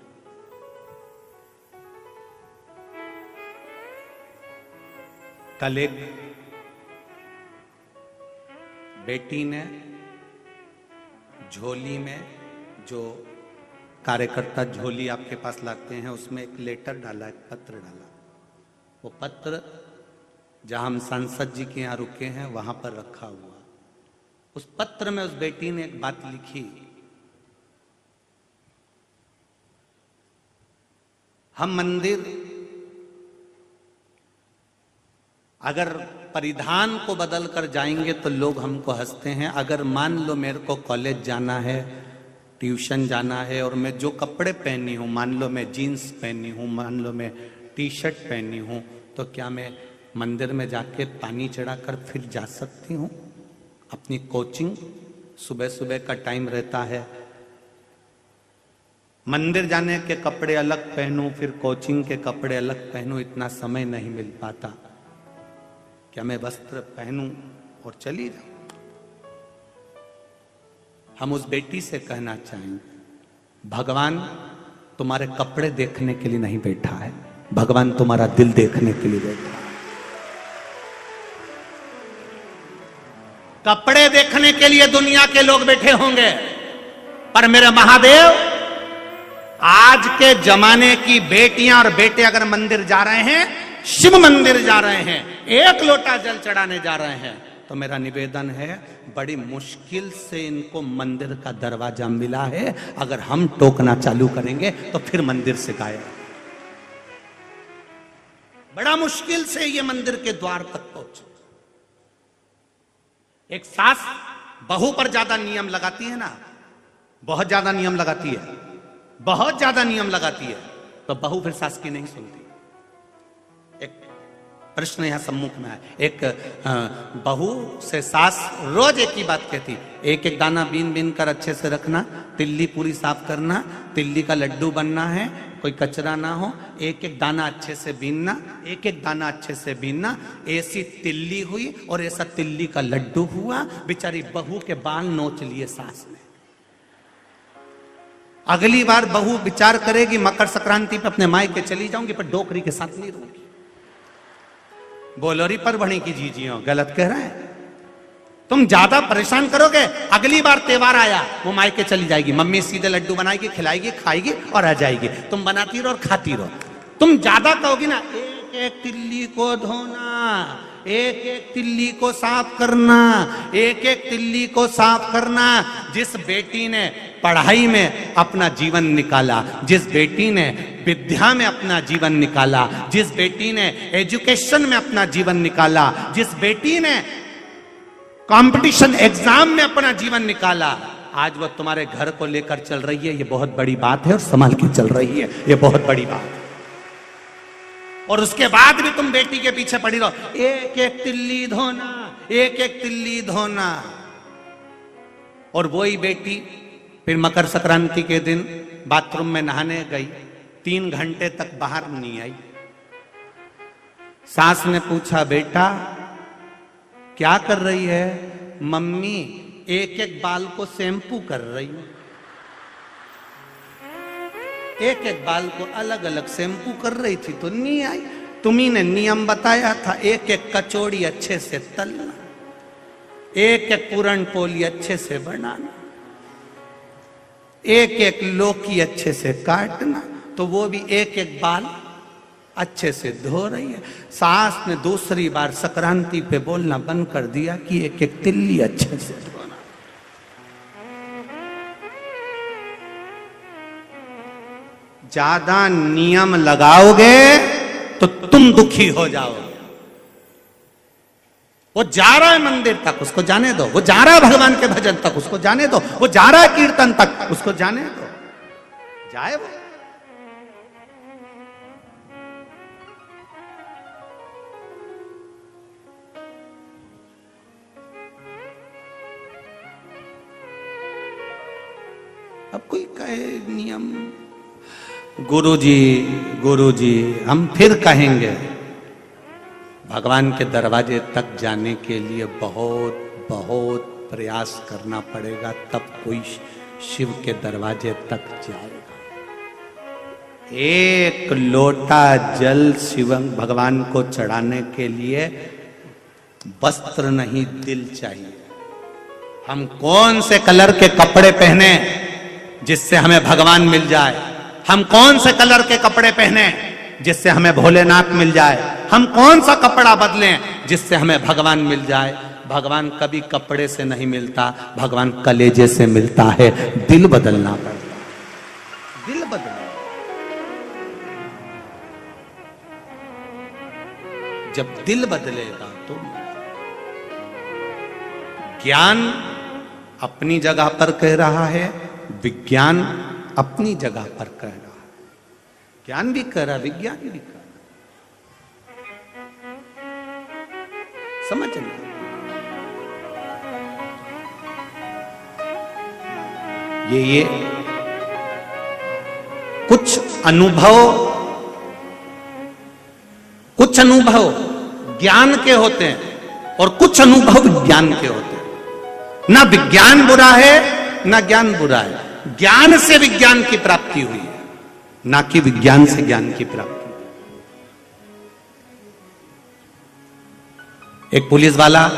कल एक बेटी ने झोली में, जो कार्यकर्ता झोली आपके पास लाते हैं, उसमें एक लेटर डाला, एक पत्र डाला। वो पत्र जहां हम सांसद जी के यहां रुके हैं वहां पर रखा हुआ। उस पत्र में उस बेटी ने एक बात लिखी, हम मंदिर अगर परिधान को बदल कर जाएंगे तो लोग हमको हंसते हैं। अगर मान लो मेरे को कॉलेज जाना है, ट्यूशन जाना है, और मैं जो कपड़े पहनी हूं, मान लो मैं जीन्स पहनी हूं, मान लो मैं टी शर्ट पहनी हूं, तो क्या मैं मंदिर में जाके पानी चढ़ाकर फिर जा सकती हूं? अपनी कोचिंग सुबह सुबह का टाइम रहता है, मंदिर जाने के कपड़े अलग पहनूं, फिर कोचिंग के कपड़े अलग पहनूं, इतना समय नहीं मिल पाता। क्या मैं वस्त्र पहनूं और चली जाऊं? हम उस बेटी से कहना चाहेंगे, भगवान तुम्हारे कपड़े देखने के लिए नहीं बैठा है, भगवान तुम्हारा दिल देखने के लिए बैठा है। कपड़े देखने के लिए दुनिया के लोग बैठे होंगे, पर मेरे महादेव, आज के जमाने की बेटियां और बेटे अगर मंदिर जा रहे हैं, शिव मंदिर जा रहे हैं, एक लोटा जल चढ़ाने जा रहे हैं, तो मेरा निवेदन है, बड़ी मुश्किल से इनको मंदिर का दरवाजा मिला है। अगर हम टोकना चालू करेंगे तो फिर मंदिर से गायब। बड़ा मुश्किल से ये मंदिर के द्वार तक पहुंचे। एक सास बहू पर ज्यादा नियम लगाती है ना, बहुत ज्यादा नियम लगाती है, बहुत ज्यादा नियम लगाती है, तो बहू फिर सास की नहीं सुनती। एक प्रश्न यहां सम्मुख में है, एक बहू से सास रोज एक ही बात कहती, एक एक दाना बीन बीन कर अच्छे से रखना, तिल्ली पूरी साफ करना, तिल्ली का लड्डू बनना है, कोई कचरा ना हो, एक एक दाना अच्छे से बीनना, एक एक दाना अच्छे से बीनना। ऐसी तिल्ली हुई और ऐसा तिल्ली का लड्डू हुआ, बेचारी बहू के बाल नोच लिए सास ने। अगली बार बहू विचार करेगी, मकर संक्रांति पे अपने मायके चली जाऊंगी, पर डोकरी के साथ नहीं रहूंगी। बोलोरी पर बनी की जीजियो, गलत कह रहे हैं। तुम ज्यादा परेशान करोगे, अगली बार त्योहार आया वो मायके चली जाएगी, मम्मी सीधे लड्डू बनाएगी, खिलाएगी, खाएगी और आ जाएगी। तुम बनाती रहो और खाती रहो। तुम ज्यादा कहोगी ना, एक एक तिल्ली को धोना, एक एक तिल्ली को साफ करना, एक एक तिल्ली को साफ करना। जिस बेटी ने पढ़ाई में अपना जीवन निकाला, जिस बेटी ने विद्या में अपना जीवन निकाला, जिस बेटी ने एजुकेशन में अपना जीवन निकाला, जिस बेटी ने कंपटीशन एग्जाम में अपना जीवन निकाला, आज वह तुम्हारे घर को लेकर चल रही है। ये बहुत बड़ी बात है और संभाल के चल रही है, ये बहुत बड़ी बात है। और उसके बाद भी तुम बेटी के पीछे पड़ी रहो, एक एक तिल्ली धोना, एक एक तिल्ली धोना। और वही बेटी फिर मकर संक्रांति के दिन बाथरूम में नहाने गई, 3 घंटे तक बाहर नहीं आई। सास ने पूछा, बेटा क्या कर रही है? मम्मी एक एक बाल को शैम्पू कर रही हूं, एक एक बाल को अलग अलग शैम्पू कर रही थी तो नहीं आई। तुम्ही ने नियम बताया था, एक एक कचौड़ी अच्छे से तलना, एक एक पूरन पोली अच्छे से बनाना, एक एक लौकी अच्छे से काटना, तो वो भी एक एक बाल अच्छे से धो रही है। सास ने दूसरी बार संक्रांति पे बोलना बंद कर दिया कि एक एक तिल्ली अच्छे से धोना। ज्यादा नियम लगाओगे तो तुम दुखी हो जाओगे। वो जा रहा है मंदिर तक, उसको जाने दो। वो जा रहा है भगवान के भजन तक, उसको जाने दो। वो जा रहा है कीर्तन तक, उसको जाने दो, जाए वो। अब कोई कहे नियम, गुरुजी हम फिर कहेंगे, भगवान के दरवाजे तक जाने के लिए बहुत बहुत प्रयास करना पड़ेगा, तब कोई शिव के दरवाजे तक जाएगा। एक लोटा जल शिव भगवान को चढ़ाने के लिए वस्त्र नहीं, दिल चाहिए। हम कौन से कलर के कपड़े पहने जिससे हमें भगवान मिल जाए? हम कौन से कलर के कपड़े पहने जिससे हमें भोलेनाथ मिल जाए? हम कौन सा कपड़ा बदलें जिससे हमें भगवान मिल जाए? भगवान कभी कपड़े से नहीं मिलता, भगवान कलेजे से मिलता है। दिल बदलना पड़ता है, दिल बदलना। जब दिल बदलेगा तो ज्ञान अपनी जगह पर कह रहा है, विज्ञान अपनी जगह पर कह रहा है। ज्ञान भी कह रहा, विज्ञान भी कह रहा। समझ नहीं? ये कुछ अनुभव ज्ञान के होते हैं और कुछ अनुभव विज्ञान के होते हैं। ना विज्ञान बुरा है ना ज्ञान बुरा है। ज्ञान से विज्ञान की प्राप्ति हुई है, ना कि विज्ञान से ज्ञान की प्राप्ति। एक पुलिस वाला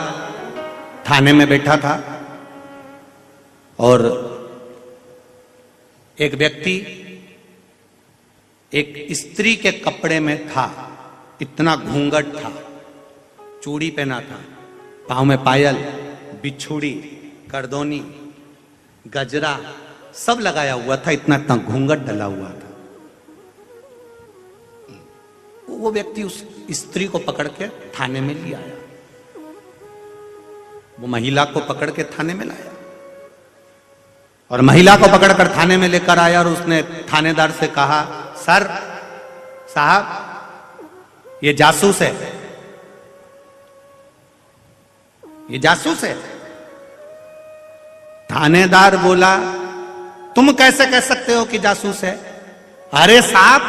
थाने में बैठा था और एक व्यक्ति एक स्त्री के कपड़े में था। इतना घूंघट था, चूड़ी पहना था, पांव में पायल, बिछुड़ी, करदोनी, गजरा सब लगाया हुआ था। इतना इतना घूंघट डला हुआ था। वो व्यक्ति उस स्त्री को पकड़ के थाने में ले आया। वो महिला को पकड़ के थाने में लाया और महिला को पकड़कर थाने में लेकर आया और उसने थानेदार से कहा, सर साहब ये जासूस है, ये जासूस है। थानेदार बोला, तुम कैसे कह सकते हो कि जासूस है? अरे साहब,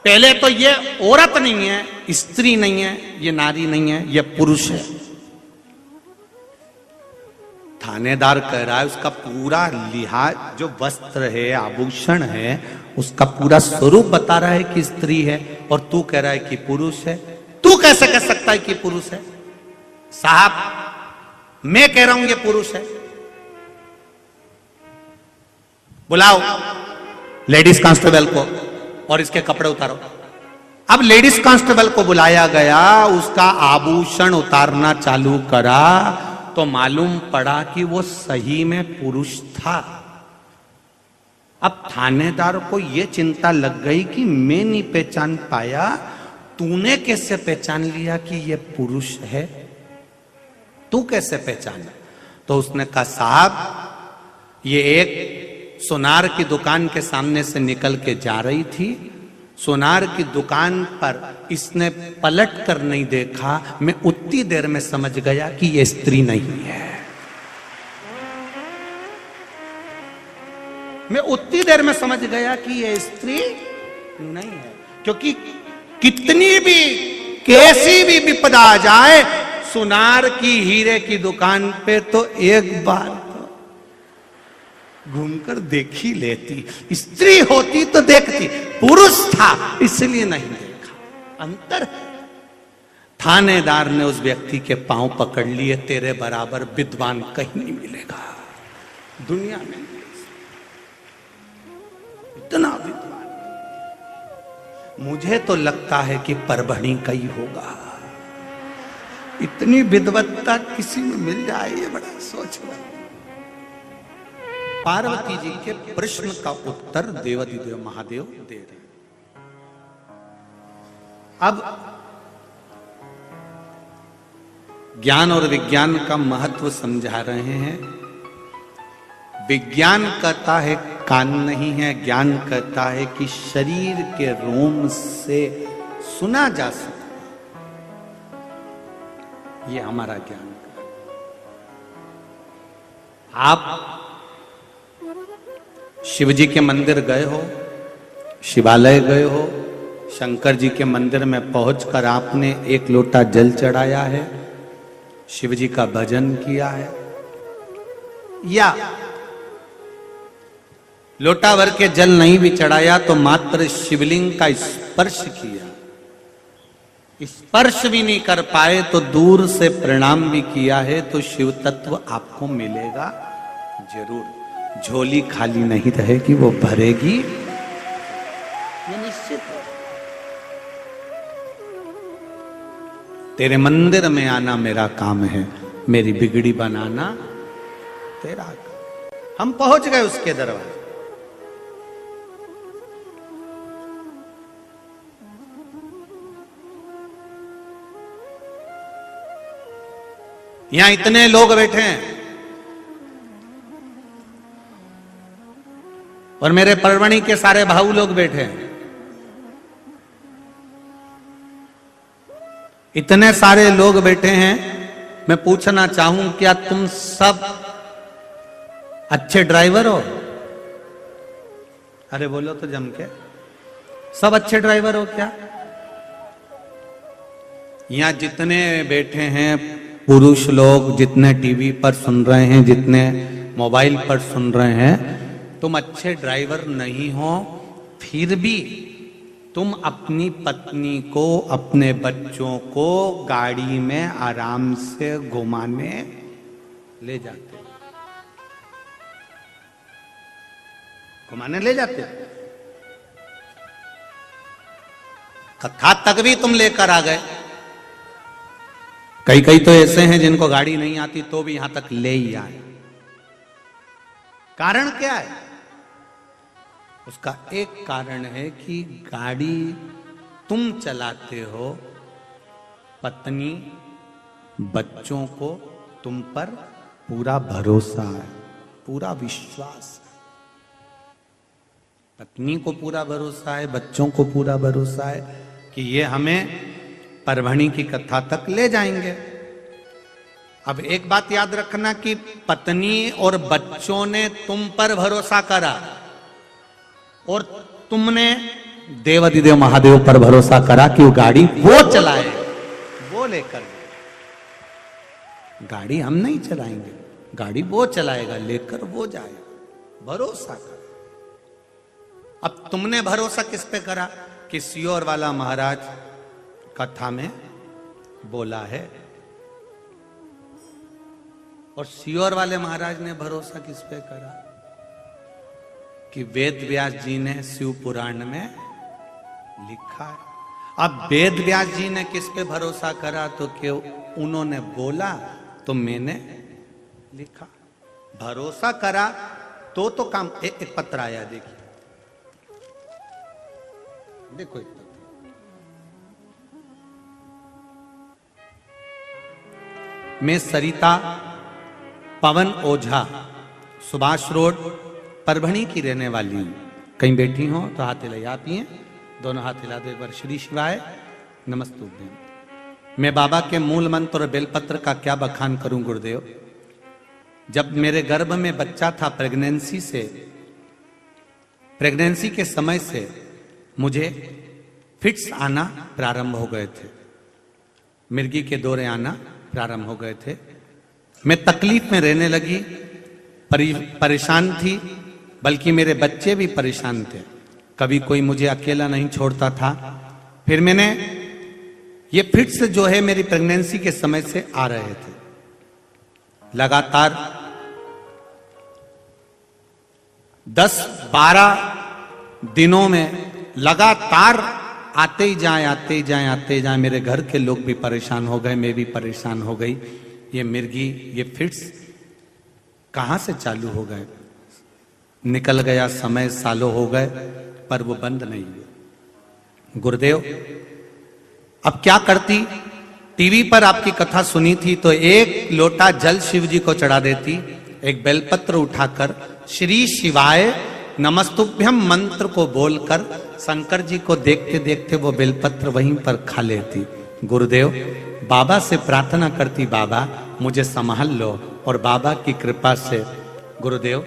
पहले तो ये औरत नहीं है, स्त्री नहीं है, ये नारी नहीं है, ये पुरुष है। थानेदार कह रहा है उसका पूरा लिहाज, जो वस्त्र है, आभूषण है, उसका पूरा स्वरूप बता रहा है कि स्त्री है, और तू कह रहा है कि पुरुष है। तू कैसे कह सकता है कि पुरुष है? साहब मैं कह रहा हूं ये पुरुष है। बुलाओ लेडीज कांस्टेबल को और इसके कपड़े उतारो। अब लेडीज कांस्टेबल को बुलाया गया, उसका आभूषण उतारना चालू करा तो मालूम पड़ा कि वो सही में पुरुष था। अब थानेदार को यह चिंता लग गई कि मैं नहीं पहचान पाया, तूने कैसे पहचान लिया कि यह पुरुष है? तू कैसे पहचाना? तो उसने कहा, साहब ये एक सोनार की दुकान के सामने से निकल के जा रही थी। सोनार की दुकान पर इसने पलट कर नहीं देखा, मैं उतनी देर में समझ गया कि यह स्त्री नहीं है। मैं उतनी देर में समझ गया कि यह स्त्री नहीं है, क्योंकि कितनी भी कैसी भी विपदा आ जाए, सोनार की हीरे की दुकान पे तो एक बार घूमकर देख ही लेती। स्त्री होती तो देखती, पुरुष था इसलिए नहीं देखा। अंतर। थानेदार ने उस व्यक्ति के पांव पकड़ लिए, तेरे बराबर विद्वान कहीं नहीं मिलेगा दुनिया में, इतना विद्वान। मुझे तो लगता है कि परभणी का ही होगा। इतनी विद्वत्ता किसी में मिल जाए, ये बड़ा सोच रहा। पार्वती जी के प्रश्न का उत्तर देवाधिदेव महादेव दे रहे। अब ज्ञान और विज्ञान का महत्व समझा रहे हैं। विज्ञान कहता है कान नहीं है, ज्ञान कहता है कि शरीर के रोम से सुना जा सकता। ये हमारा ज्ञान का। आप शिव जी के मंदिर गए हो, शिवालय गए हो, शंकर जी के मंदिर में पहुंचकर आपने एक लोटा जल चढ़ाया है, शिव जी का भजन किया है, या लोटा भर के जल नहीं भी चढ़ाया तो मात्र शिवलिंग का स्पर्श किया, स्पर्श भी नहीं कर पाए तो दूर से प्रणाम भी किया है, तो शिव तत्व आपको मिलेगा जरूर। झोली खाली नहीं रहेगी, वो भरेगी, ये निश्चित है। तेरे मंदिर में आना मेरा काम है, मेरी बिगड़ी बनाना तेरा काम। हम पहुंच गए उसके दरवाजे। यहां इतने लोग बैठे हैं और मेरे परवणी के सारे भाऊ लोग बैठे हैं। इतने सारे लोग बैठे हैं, मैं पूछना चाहूं क्या तुम सब अच्छे ड्राइवर हो? अरे बोलो तो जम के, सब अच्छे ड्राइवर हो क्या? यहां जितने बैठे हैं पुरुष लोग, जितने टीवी पर सुन रहे हैं, जितने मोबाइल पर सुन रहे हैं, तुम अच्छे ड्राइवर नहीं हो, फिर भी तुम अपनी पत्नी को, अपने बच्चों को गाड़ी में आराम से घुमाने ले जाते, घुमाने ले जाते। कथा तक भी तुम लेकर आ गए। कई कई तो ऐसे हैं जिनको गाड़ी नहीं आती तो भी यहां तक ले ही आए। कारण क्या है? उसका एक कारण है कि गाड़ी तुम चलाते हो, पत्नी बच्चों को तुम पर पूरा भरोसा है, पूरा विश्वास है। पत्नी को पूरा भरोसा है, बच्चों को पूरा भरोसा है कि ये हमें परभणी की कथा तक ले जाएंगे। अब एक बात याद रखना कि पत्नी और बच्चों ने तुम पर भरोसा करा और तुमने देवाधिदेव महादेव पर भरोसा करा कि वो गाड़ी वो चलाए, वो लेकर जाए। गाड़ी हम नहीं चलाएंगे, गाड़ी वो चलाएगा, लेकर वो जाएगा। भरोसा कर। अब तुमने भरोसा किस पे करा? कि सियोर वाला महाराज कथा में बोला है, और सियोर वाले महाराज ने भरोसा किस पे करा? कि वेद व्यास जी ने शिव पुराण में लिखा है। अब वेद व्यास जी ने किस पे भरोसा करा? तो कि उन्होंने बोला तो मैंने लिखा। भरोसा करा तो काम। एक पत्र आया, देखिए, देखो एक पत्र। मैं सरिता पवन ओझा, सुभाष रोड, परभणी की रहने वाली हूं। कहीं बैठी हो तो हाथ हिला, आप ही हैं, दोनों हाथ हिला दो एक बार। श्री शिवाय नमस्तुभ्यं। मैं बाबा के मूल मंत्र और बेलपत्र का क्या बखान करूं गुरुदेव। जब मेरे गर्भ में बच्चा था, प्रेगनेंसी के समय से मुझे फिट्स आना प्रारंभ हो गए थे, मिर्गी के दौरे आना प्रारंभ हो गए थे। मैं तकलीफ में रहने लगी, परेशान थी, बल्कि मेरे बच्चे भी परेशान थे। कभी कोई मुझे अकेला नहीं छोड़ता था। फिर मैंने ये फिट्स जो है मेरी प्रेगनेंसी के समय से आ रहे थे। लगातार 10-12 दिनों में लगातार आते ही जाए। मेरे घर के लोग भी परेशान हो गए, मैं भी परेशान हो गई। ये मिर्गी, ये फिट्स कहां से चालू हो गए? निकल गया समय, सालों हो गए, पर वो बंद नहीं हुए। गुरुदेव, अब क्या करती? टीवी पर आपकी कथा सुनी थी तो एक लोटा जल शिव जी को चढ़ा देती, एक बेलपत्र उठाकर श्री शिवाय नमस्तुभ्यम मंत्र को बोलकर शंकर जी को देखते देखते वो बेलपत्र वहीं पर खा लेती। गुरुदेव, बाबा से प्रार्थना करती, बाबा मुझे संभाल लो, और बाबा की कृपा से गुरुदेव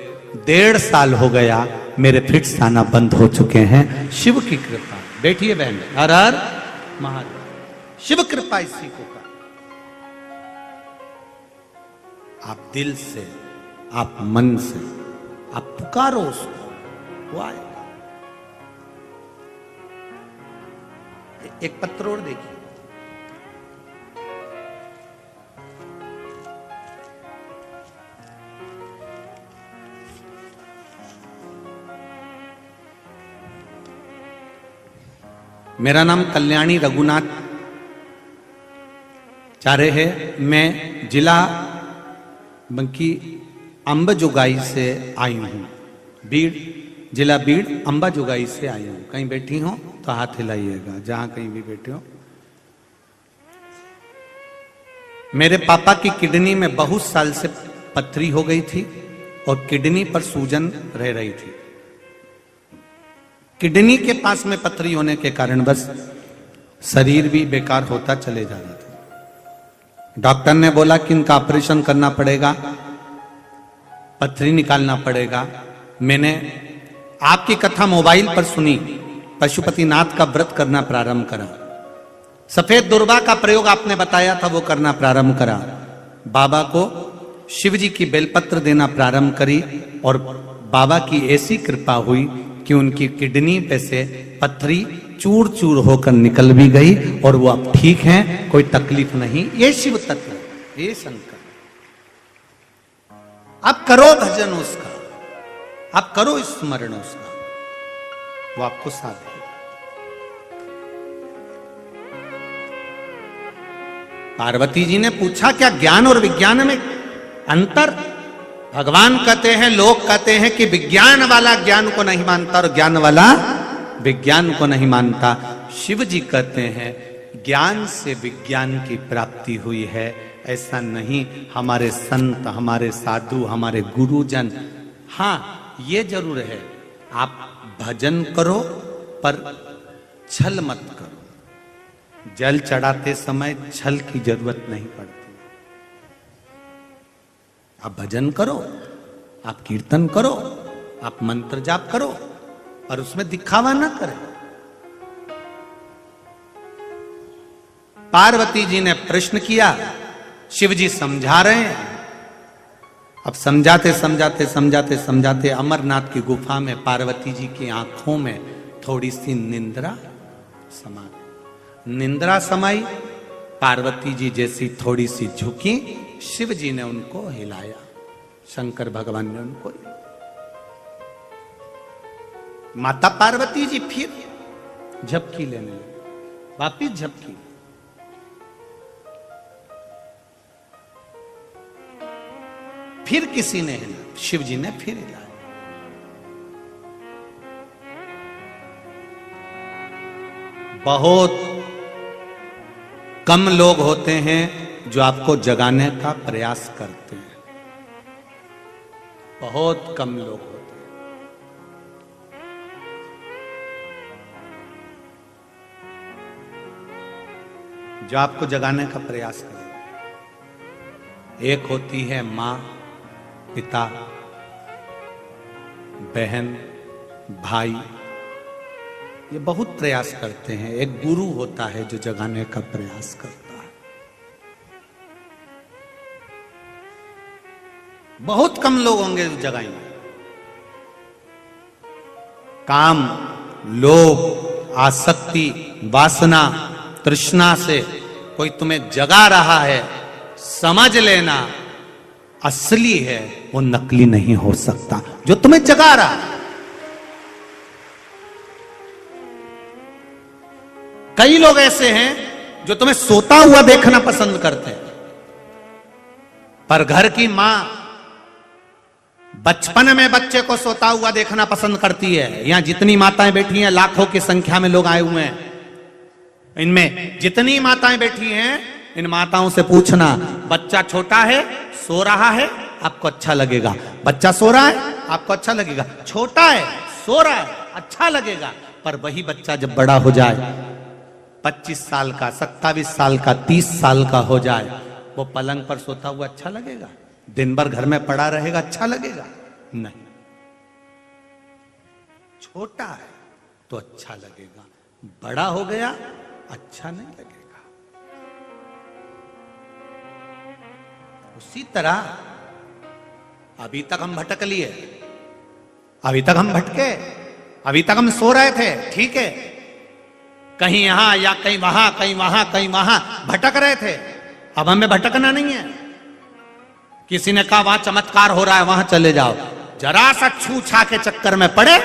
1.5 साल हो गया, मेरे फिट्स आना बंद हो चुके हैं। शिव की कृपा। बैठिए बहन, हर हर महादेव। शिव कृपा इसी को का। आप दिल से, आप मन से, आप पुकारो उसको, वो आएगा। एक पत्र और देखिए, मेरा नाम कल्याणी रघुनाथ चारे है। मैं जिला बंकी अंबाजोगाई से आई हूँ। बीड़, जिला बीड़ अंबाजोगाई से आई हूँ। कहीं बैठी हो तो हाथ हिलाइएगा, जहां कहीं भी बैठे हो। मेरे पापा की किडनी में बहुत साल से पथरी हो गई थी और किडनी पर सूजन रह रही थी। किडनी के पास में पथरी होने के कारण बस शरीर भी बेकार होता चले जा रहा था। डॉक्टर ने बोला कि इनका ऑपरेशन करना पड़ेगा, पथरी निकालना पड़ेगा। मैंने आपकी कथा मोबाइल पर सुनी, पशुपतिनाथ का व्रत करना प्रारंभ करा। सफेद दुर्वा का प्रयोग आपने बताया था, वो करना प्रारंभ करा। बाबा को शिव जी की बेलपत्र देना प्रारंभ करी और बाबा की ऐसी कृपा हुई कि उनकी किडनी पे से पथरी चूर चूर होकर निकल भी गई और वो अब ठीक हैं, कोई तकलीफ नहीं। ये शिव तत्व, ये शंकर। आप करो भजन उसका, आप करो स्मरण उसका, वो आपको साथ देगा। पार्वती जी ने पूछा क्या ज्ञान और विज्ञान में अंतर? भगवान कहते हैं, लोग कहते हैं कि विज्ञान वाला ज्ञान को नहीं मानता और ज्ञान वाला विज्ञान को नहीं मानता। शिव जी कहते हैं ज्ञान से विज्ञान की प्राप्ति हुई है, ऐसा नहीं। हमारे संत, हमारे साधु, हमारे गुरुजन, हाँ ये जरूर है, आप भजन करो पर छल मत करो। जल चढ़ाते समय छल की जरूरत नहीं पड़ती। आप भजन करो, आप कीर्तन करो, आप मंत्र जाप करो, और उसमें दिखावा ना करें। पार्वती जी ने प्रश्न किया, शिव जी समझा रहे हैं। अब समझाते समझाते समझाते समझाते अमरनाथ की गुफा में पार्वती जी की आंखों में थोड़ी सी निंद्रा समा गई। निंद्रा समाई, पार्वती जी जैसी थोड़ी सी झुकी, शिव जी ने उनको हिलाया, शंकर भगवान ने उनको हिलाया। माता पार्वती जी फिर झपकी लेने लगी, वापिस झपकी। फिर किसी ने हिलाया, शिव जी ने फिर हिलाया। बहुत कम लोग होते हैं जो आपको जगाने का प्रयास करते हैं, बहुत कम लोग होते हैं। जो आपको जगाने का प्रयास करें। एक होती है मां, पिता, बहन, भाई, ये बहुत प्रयास करते हैं। एक गुरु होता है जो जगाने का प्रयास करता है। बहुत कम लोग होंगे जो जगाएंगे। काम, लोभ, आसक्ति, वासना, तृष्णा से कोई तुम्हें जगा रहा है, समझ लेना असली है, वो नकली नहीं हो सकता। जो तुम्हें जगा रहा है, कई लोग ऐसे हैं जो तुम्हें सोता हुआ देखना पसंद करते हैं, पर घर की मां बचपन में बच्चे को सोता हुआ देखना पसंद करती है। यहां जितनी माताएं बैठी हैं, लाखों की संख्या में लोग आए हुए हैं, इनमें जितनी माताएं बैठी हैं, इन माताओं से पूछना, बच्चा छोटा है, सो रहा है, आपको अच्छा लगेगा? बच्चा सो रहा है, आपको अच्छा लगेगा? छोटा है, सो रहा है, अच्छा लगेगा। पर वही बच्चा जब बड़ा हो जाए, 25 साल का, 27 साल का, 30 साल का हो जाए, वो पलंग पर सोता हुआ अच्छा लगेगा? दिन भर घर में पड़ा रहेगा, अच्छा लगेगा? नहीं। छोटा है तो अच्छा लगेगा, बड़ा हो गया अच्छा नहीं लगेगा। उसी तरह अभी तक हम भटक लिए, अभी तक हम भटके, अभी तक हम सो रहे थे, ठीक है, कहीं यहां या कहीं वहां, कहीं वहां, कहीं वहां भटक रहे थे। अब हमें भटकना नहीं है। किसी ने कहा वहां चमत्कार हो रहा है, वहां चले जाओ, जरा सा छू छा के चक्कर में पड़े,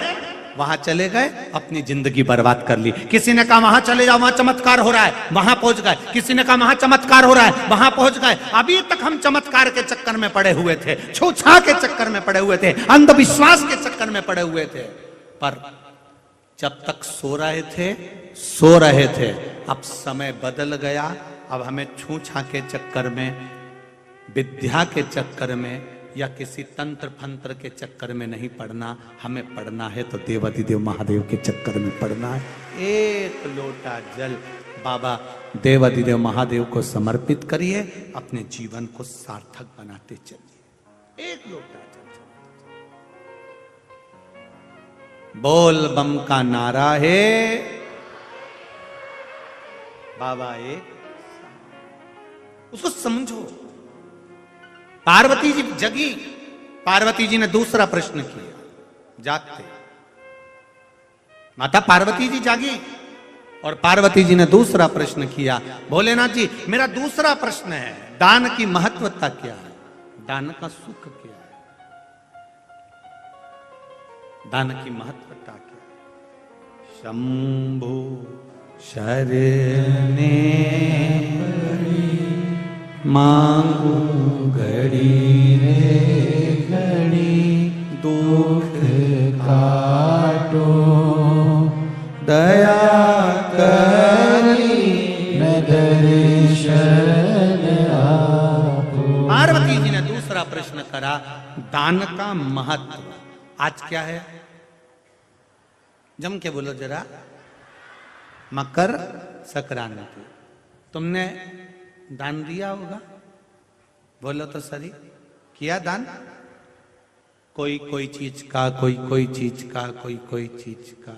वहां चले गए, अपनी जिंदगी बर्बाद कर ली। किसी ने कहा वहां चले जाओ, वहां चमत्कार हो रहा है, वहां पहुंच गए। किसी ने कहा वहां चमत्कार हो रहा है, वहां पहुंच गए। अभी तक हम चमत्कार के चक्कर में पड़े हुए थे, छू छा के चक्कर में पड़े हुए थे, अंधविश्वास के चक्कर में पड़े हुए थे। पर जब तक सो रहे थे, अब समय बदल गया। अब हमें छू छा के चक्कर में, विद्या के चक्कर में या किसी तंत्र फंत्र के चक्कर में नहीं पड़ना। हमें पढ़ना है तो देवाधिदेव महादेव के चक्कर में पढ़ना है। एक लोटा जल बाबा देवाधिदेव महादेव को समर्पित करिए, अपने जीवन को सार्थक बनाते चलिए। एक लोटा जल। बोल बम का नारा है, बाबा एक, उसको समझो। पार्वती जी जगी, पार्वती जी ने दूसरा प्रश्न किया जागते। माता पार्वती जी जागी और पार्वती जी ने दूसरा प्रश्न किया, भोलेनाथ जी मेरा दूसरा प्रश्न है, दान की महत्वता क्या है, दान का सुख क्या है, दान की महत्वता क्या है। शंभु शरणे मांगू घड़ी रे घड़ी दुख काटो, दया करी न दर्शन आपो। पार्वती जी ने दूसरा प्रश्न करा, दान का महत्व आज क्या है, जम के बोलो जरा। मकर संक्रांति, तुमने दान दिया होगा, बोलो तो सही, किया दान? कोई कोई चीज का, कोई कोई चीज का, कोई कोई चीज का।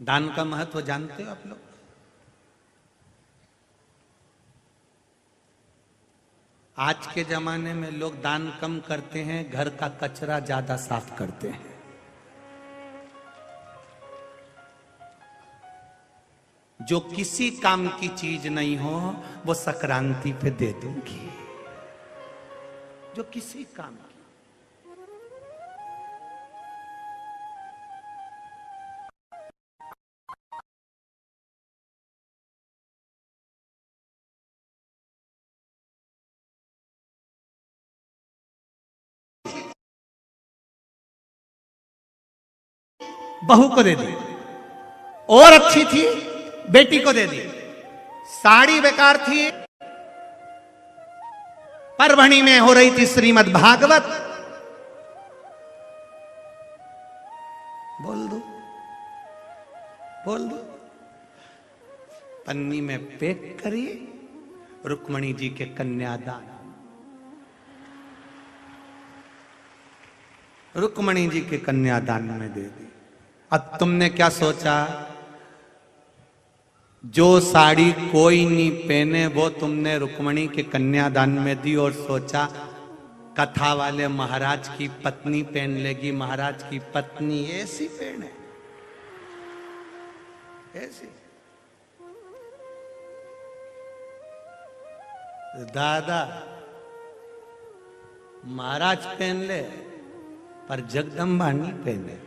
दान का महत्व जानते हो आप लोग? आज के जमाने में लोग दान कम करते हैं, घर का कचरा ज्यादा साफ करते हैं। जो किसी काम की चीज नहीं हो वो संक्रांति पे दे दूंगी, जो किसी काम की। बहू को दे दी, और अच्छी थी बेटी को दे दी। साड़ी बेकार थी, परभणी में हो रही थी श्रीमद् भागवत, बोल दो बोल दो, पन्नी में पैक करिए, रुक्मणी जी के कन्यादान, रुक्मणी जी के कन्यादान में दे दी। अब तुमने क्या सोचा, जो साड़ी कोई नहीं पहने वो तुमने रुक्मणी के कन्यादान में दी, और सोचा कथा वाले महाराज की पत्नी पहन लेगी, महाराज की पत्नी ऐसी पहने, ऐसी। दादा महाराज पहन ले पर जगदम्बा नहीं पहने।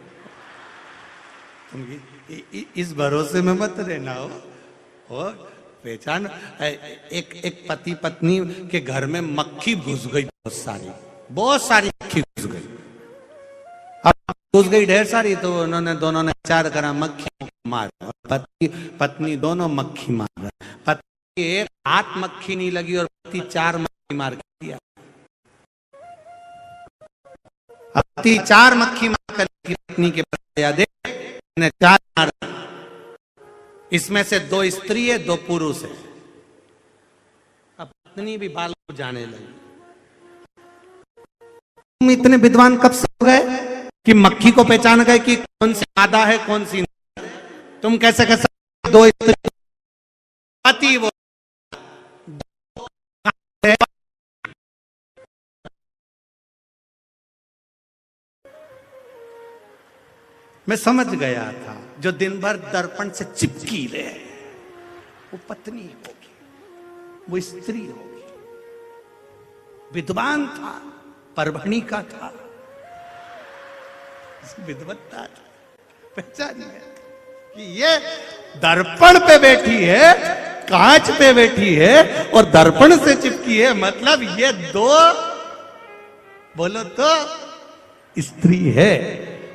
तुम इस भरोसे में मत रहना हो। और पहचान, एक पति पत्नी के घर में मक्खी घुस गई, बहुत सारी मक्खी घुस गई। अब घुस गई ढेर सारी, तो उन्होंने दोनों ने विचार करा मक्खी मार, पति पत्नी दोनों मक्खी मार। पति एक हाथ मक्खी नहीं लगी और पति 4 मक्खी मार दिया। पति 4 मक्खी मार कर पत्नी के दे 4 मार। इसमें से 2 स्त्री है, 2 पुरुष है। अब पत्नी भी बाल को जाने लगी। तुम इतने विद्वान कब से हो गए कि मक्खी को पहचान गए कि कौन सी मादा है कौन सी नहीं? तुम कैसे कह सकते 2 स्त्री पति वो मैं समझ गया था, जो दिन भर दर्पण से चिपकी रहे वो पत्नी होगी, वो स्त्री होगी। विद्वान था, परभणी का था, विद्वत्ता था, पहचान गया कि ये दर्पण पे बैठी है, कांच पे बैठी है और दर्पण से चिपकी है, मतलब ये दो बोलो तो स्त्री है।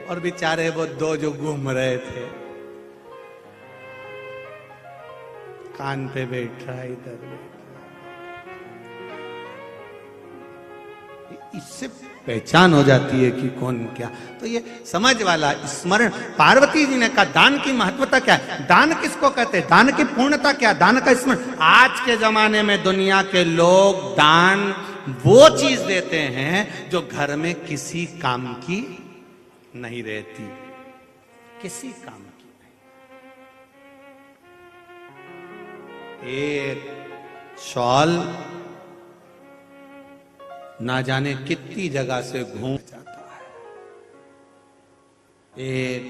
और बेचारे वो दो जो घूम रहे थे, कान पे बैठ रहा, इधर बैठ रहा, इससे पहचान हो जाती है कि कौन क्या। तो ये समझ वाला स्मरण। पार्वती जी ने कहा दान की महत्वता क्या है, दान किसको कहते हैं, दान की पूर्णता क्या, दान का स्मरण। आज के जमाने में दुनिया के लोग दान वो चीज देते हैं जो घर में किसी काम की नहीं रहती, किसी काम की नहीं। एक शॉल ना जाने कितनी जगह से घूम जाता है, एक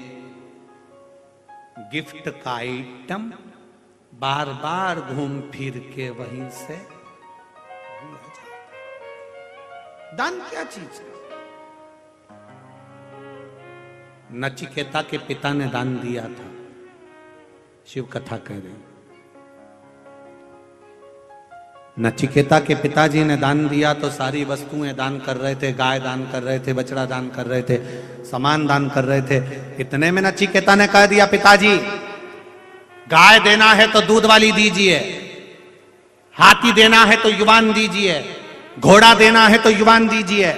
गिफ्ट का आइटम बार बार घूम फिर के वहीं से दिया जाता है। दान क्या चीज है। नचिकेता के पिता ने दान दिया था, शिव कथा कह रही। नचिकेता के पिताजी ने दान दिया तो सारी वस्तुएं दान कर रहे थे, गाय दान कर रहे थे, बछड़ा दान कर रहे थे, सामान दान कर रहे थे। इतने में नचिकेता ने कह दिया, पिताजी गाय देना है तो दूध वाली दीजिए, हाथी देना है तो युवान दीजिए, घोड़ा देना है तो युवान दीजिए,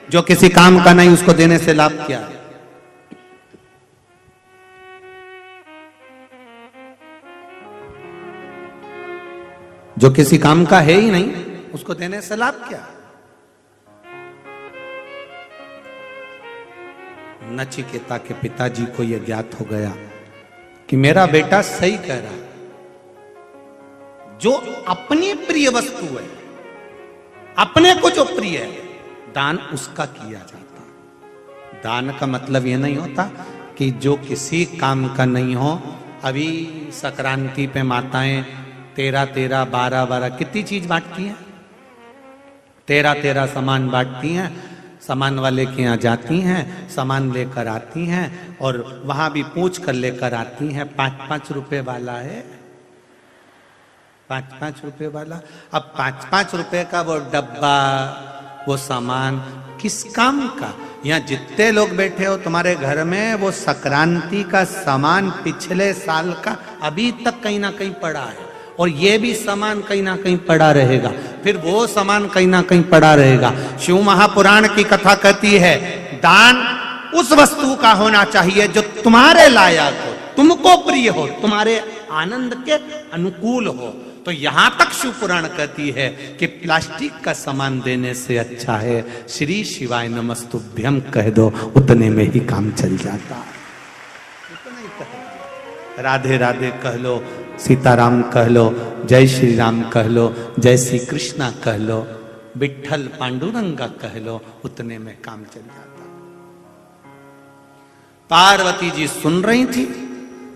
जो किसी काम का नहीं उसको देने से लाभ क्या है। जो किसी काम का है ही नहीं उसको देने से लाभ क्या। नचिकेता के पिताजी को यह ज्ञात हो गया कि मेरा बेटा सही कह रहा है, जो अपनी प्रिय वस्तु है, अपने को जो प्रिय है, दान उसका किया जाता। दान का मतलब यह नहीं होता कि जो किसी काम का नहीं हो। अभी संक्रांति पे माताएं 13-13, 12-12 कितनी चीज बांटती हैं, 13-13 सामान बांटती हैं। सामान वाले के यहाँ जाती हैं, सामान लेकर आती हैं और वहां भी पूछ कर लेकर आती हैं। 5-5 रुपए वाला है, 5-5 रुपए वाला। अब 5-5 रुपए का वो डब्बा, वो सामान किस काम का। यहाँ जितने लोग बैठे हो तुम्हारे घर में, वो संक्रांति का सामान पिछले साल का अभी तक कहीं ना कहीं पड़ा है, और ये भी सामान कहीं ना कहीं पड़ा रहेगा, फिर वो सामान कहीं ना कहीं पड़ा रहेगा। शिव महापुराण की कथा कहती है, दान उस वस्तु का होना चाहिए जो तुम्हारे लायक हो, तुमको प्रिय हो, तुम्हारे आनंद के अनुकूल हो। तो यहां तक शिव पुराण कहती है कि प्लास्टिक का सामान देने से अच्छा है श्री शिवाय नमस्तुभ्यम कह दो, उतने में ही काम चल जाता है। राधे राधे कह लो, सीताराम कह लो, जय श्री राम कह लो, जय श्री कृष्णा कह लो, विठल पांडुरंगा कह लो, उतने में काम चल जाता। पार्वती जी सुन रही थी,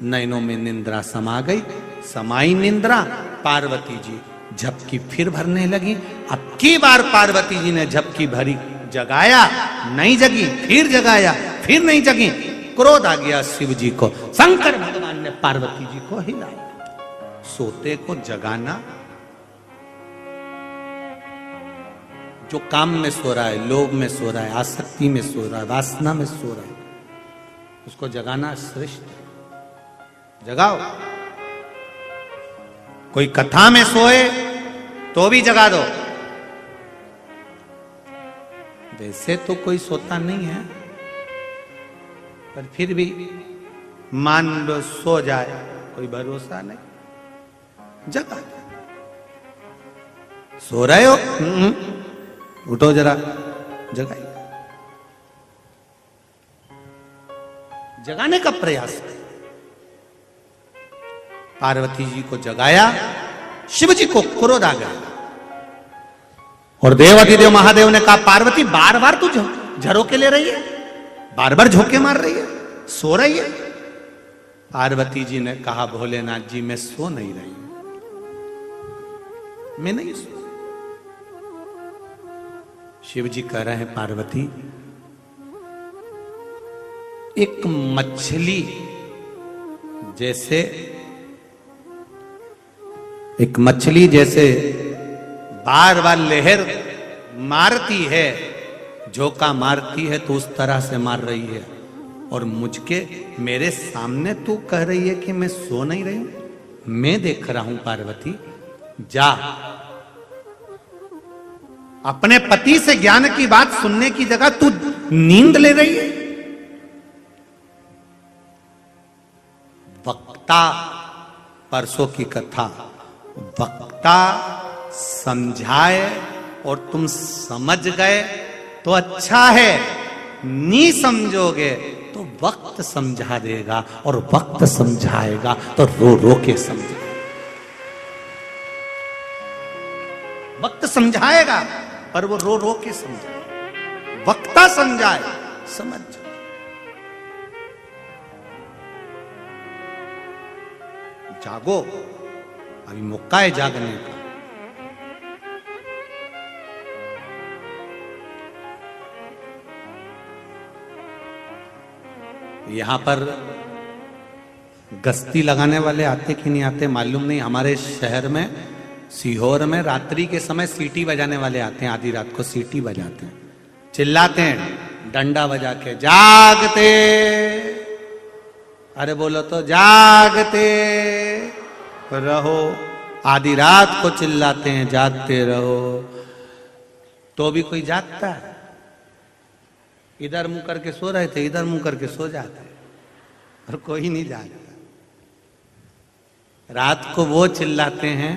नैनों में निंद्रा समा गई। समाई निंद्रा, पार्वती जी झपकी फिर भरने लगी। अब की बार पार्वती जी ने झपकी भरी, जगाया नहीं जगी, फिर जगाया फिर नहीं जगी। क्रोध आ गया शिव जी को। शंकर भगवान ने पार्वती जी को हिलाया। सोते को जगाना, जो काम में सो रहा है, लोभ में सो रहा है, आसक्ति में सो रहा है, वासना में सो रहा है, उसको जगाना श्रेष्ठ। जगाओ। कोई कथा में सोए तो भी जगा दो। वैसे तो कोई सोता नहीं है, पर फिर भी मान लो सो जाए, कोई भरोसा नहीं, जगा। सो रहे हो, उठो जरा, जगाइए। जगाने का प्रयास करें। पार्वती जी को जगाया, शिव जी को क्रोध आ गया और देवाधिदेव महादेव ने कहा, पार्वती बार बार तू झरोके ले रही है, बार बार झोंके मार रही है, सो रही है? पार्वती जी ने कहा भोलेनाथ जी मैं सो नहीं रही हूं, मैं नहीं सो। शिव जी कह रहे हैं पार्वती, एक मछली जैसे बार बार लहर मारती है, झोंका मारती है, तो उस तरह से मार रही है। और मेरे सामने तू कह रही है कि मैं सो नहीं रही हूं, मैं देख रहा हूं। पार्वती जा, अपने पति से ज्ञान की बात सुनने की जगह तू नींद ले रही है। वक्ता, परसों की कथा, वक्ता समझाए और तुम समझ गए तो अच्छा है, नहीं समझोगे तो वक्त समझा देगा, और वक्त समझाएगा तो रो रो के समझेगा। वक्त समझाएगा पर वो रो रो के समझाए, वक्ता समझाए समझ। जागो, अभी मौका है जागने का। यहां पर गश्ती लगाने वाले आते कि नहीं आते मालूम नहीं। हमारे शहर में, सीहोर में, रात्रि के समय सीटी बजाने वाले आते हैं। आधी रात को सीटी बजाते हैं, चिल्लाते हैं डंडा बजा के, जागते, अरे बोलो तो जागते रहो। आधी रात को चिल्लाते हैं जागते रहो, तो भी कोई जागता है? इधर मुंह करके सो रहे थे, इधर मुंह करके सो जाते, और कोई नहीं जागता। रात को वो चिल्लाते हैं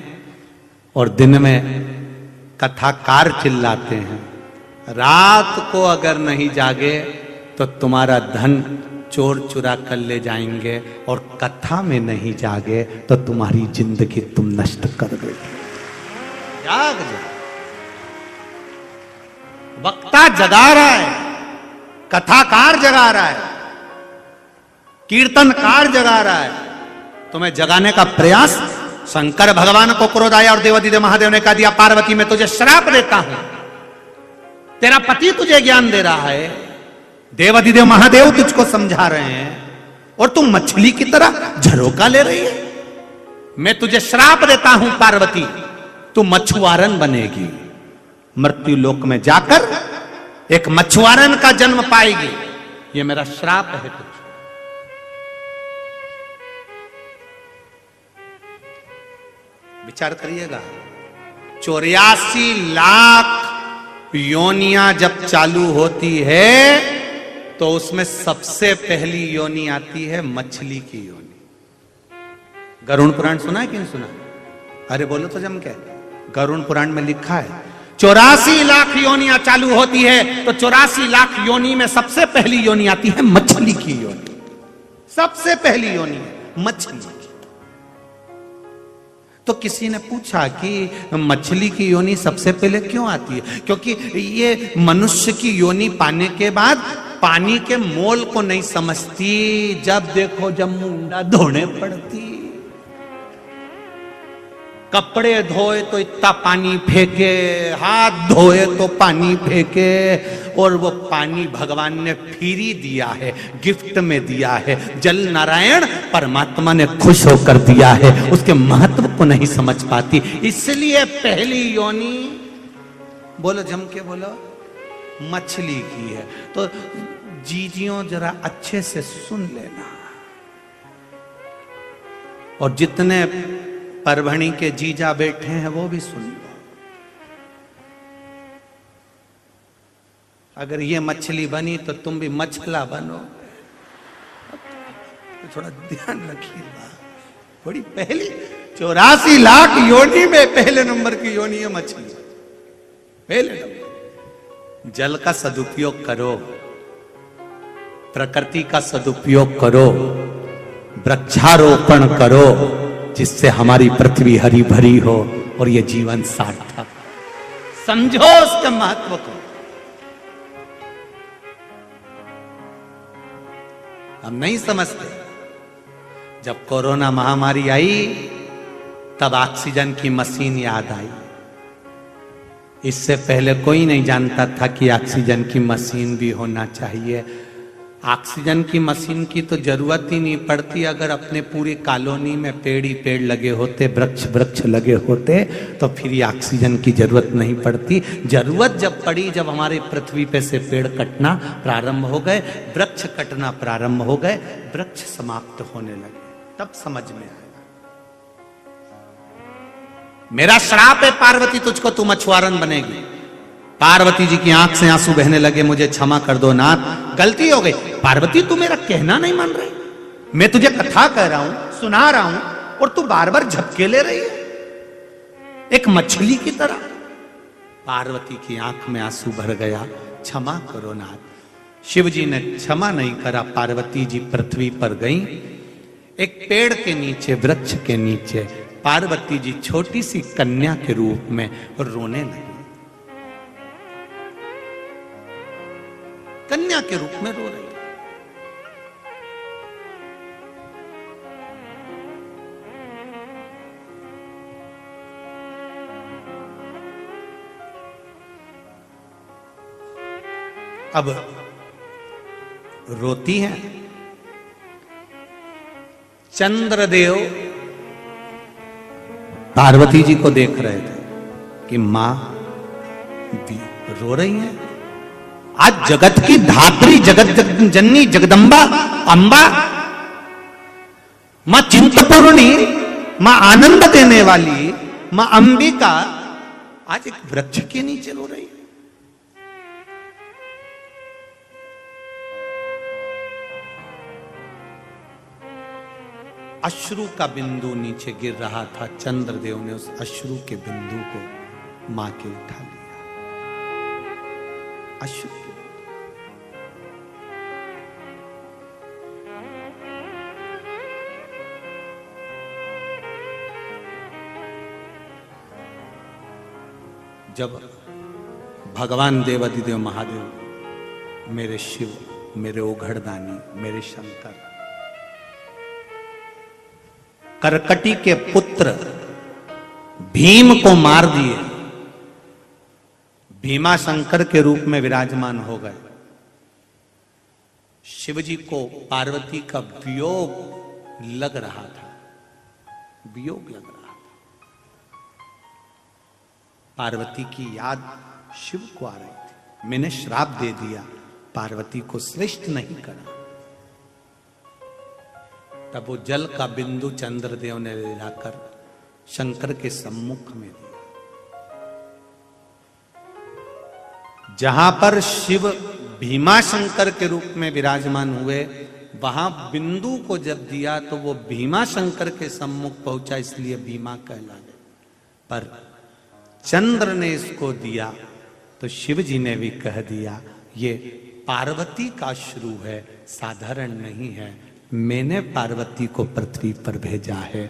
और दिन में कथाकार चिल्लाते हैं। रात को अगर नहीं जागे तो तुम्हारा धन चोर चुरा कर ले जाएंगे, और कथा में नहीं जागे तो तुम्हारी जिंदगी तुम नष्ट कर दोगे। जाग जा, वक्ता जगा रहा है, कथाकार जगा रहा है, कीर्तनकार जगा रहा है। तुम्हें जगाने का प्रयास, शंकर भगवान को क्रोध आया और देवादिदेव महादेव ने कहा दिया, पार्वती मैं तुझे श्राप देता हूं, तेरा पति तुझे ज्ञान दे रहा है, देवादिदेव महादेव तुझको समझा रहे हैं, और तुम मछली की तरह झरोका ले रही है। मैं तुझे श्राप देता हूं पार्वती, तू मछुआरन बनेगी, मृत्यु लोक में जाकर एक मछुआरन का जन्म पाएगी। ये मेरा श्राप है तुझ। विचार करिएगा, 84 लाख योनियां जब चालू होती है तो उसमें सबसे पहली योनि आती है मछली की योनि। गरुड़ पुराण सुना है कि नहीं सुना? अरे बोलो तो जम के। गरुड़ पुराण में लिखा है 84 लाख योनियां चालू होती है तो 84 लाख योनि में सबसे पहली योनि आती है मछली की योनि। सबसे पहली योनि है मछली की। तो किसी ने पूछा कि मछली की योनि सबसे पहले क्यों आती है? क्योंकि ये मनुष्य की योनि पाने के बाद पानी के मोल को नहीं समझती। जब देखो जब मुंडा धोने पड़ती, कपड़े धोए तो इतना पानी फेंके, हाथ धोए तो पानी फेंके, और वो पानी भगवान ने फ्री दिया है, गिफ्ट में दिया है। जल नारायण परमात्मा ने खुश होकर दिया है, उसके महत्व को नहीं समझ पाती। इसलिए पहली योनि, बोलो जम के बोलो, मछली की है। तो जीजियों जरा अच्छे से सुन लेना, और जितने परभणी के जीजा बैठे हैं वो भी सुन लो। अगर ये मछली बनी तो तुम भी मछला बनो, तो थोड़ा ध्यान रखिएगा। बड़ी पहली 84 लाख योनि में पहले नंबर की योनि है मछली। पहले नंबर। जल का सदुपयोग करो, प्रकृति का सदुपयोग करो, वृक्षारोपण करो, जिससे हमारी पृथ्वी हरी भरी हो और ये जीवन सार्थक। समझो उसके महत्व को। हम नहीं समझते। जब कोरोना महामारी आई तब ऑक्सीजन की मशीन याद आई। इससे पहले कोई नहीं जानता था कि ऑक्सीजन की मशीन भी होना चाहिए। ऑक्सीजन की मशीन की तो जरूरत ही नहीं पड़ती अगर अपने पूरी कॉलोनी में पेड़ ही पेड़ लगे होते, वृक्ष वृक्ष लगे होते तो फिर ये ऑक्सीजन की जरूरत नहीं पड़ती। जरूरत जब पड़ी, जब हमारे पृथ्वी पे से पेड़ कटना प्रारंभ हो गए, वृक्ष कटना प्रारंभ हो गए, वृक्ष समाप्त होने लगे, तब समझ में आया। मेरा श्राप है पार्वती तुझको, तू मछुआरन बनेगी। पार्वती जी की आंख से आंसू बहने लगे, मुझे क्षमा कर दो नाथ, गलती हो गई। पार्वती तू मेरा कहना नहीं मान रही, मैं तुझे कथा कह रहा हूं, सुना रहा हूं और तू बार बार झपके ले रही है एक मछली की तरह। पार्वती की आंख में आंसू भर गया, क्षमा करो नाथ। शिव जी ने क्षमा नहीं करा। पार्वती जी पृथ्वी पर गई, एक पेड़ के नीचे, वृक्ष के नीचे पार्वती जी छोटी सी कन्या के रूप में रोने लगी। कन्या के रूप में रो रही। अब रोती है। चंद्रदेव पार्वती जी को देख रहे थे कि मां रो रही है। आज जगत की धात्री, जगत जननी, जगदम्बा, अंबा, मां चिंतपूर्णी, मां आनंद देने वाली, मां अंबिका आज एक वृक्ष के नीचे रो रही है। अश्रु का बिंदु नीचे गिर रहा था। चंद्रदेव ने उस अश्रु के बिंदु को मां के उठा लिया। अश्रु के जब भगवान देवाधिदेव महादेव, मेरे शिव, मेरे ओघड़दानी, मेरे शंकर, करकटी के पुत्र भीम को मार दिए, भीमा शंकर के रूप में विराजमान हो गए। शिवजी को पार्वती का वियोग लग रहा था, वियोग लग रहा था। पार्वती की याद शिव को आ रही थी। मैंने श्राप दे दिया, पार्वती को श्रेष्ठ नहीं करा। तब वो जल का बिंदु चंद्रदेव ने ले जाकर शंकर के सम्मुख में दिया। जहां पर शिव भीमा शंकर के रूप में विराजमान हुए, वहां बिंदु को जब दिया तो वो भीमा शंकर के सम्मुख पहुंचा, इसलिए भीमा कहला गया। पर चंद्र ने इसको दिया तो शिव जी ने भी कह दिया ये पार्वती का श्रू है, साधारण नहीं है। मैंने पार्वती को पृथ्वी पर भेजा है।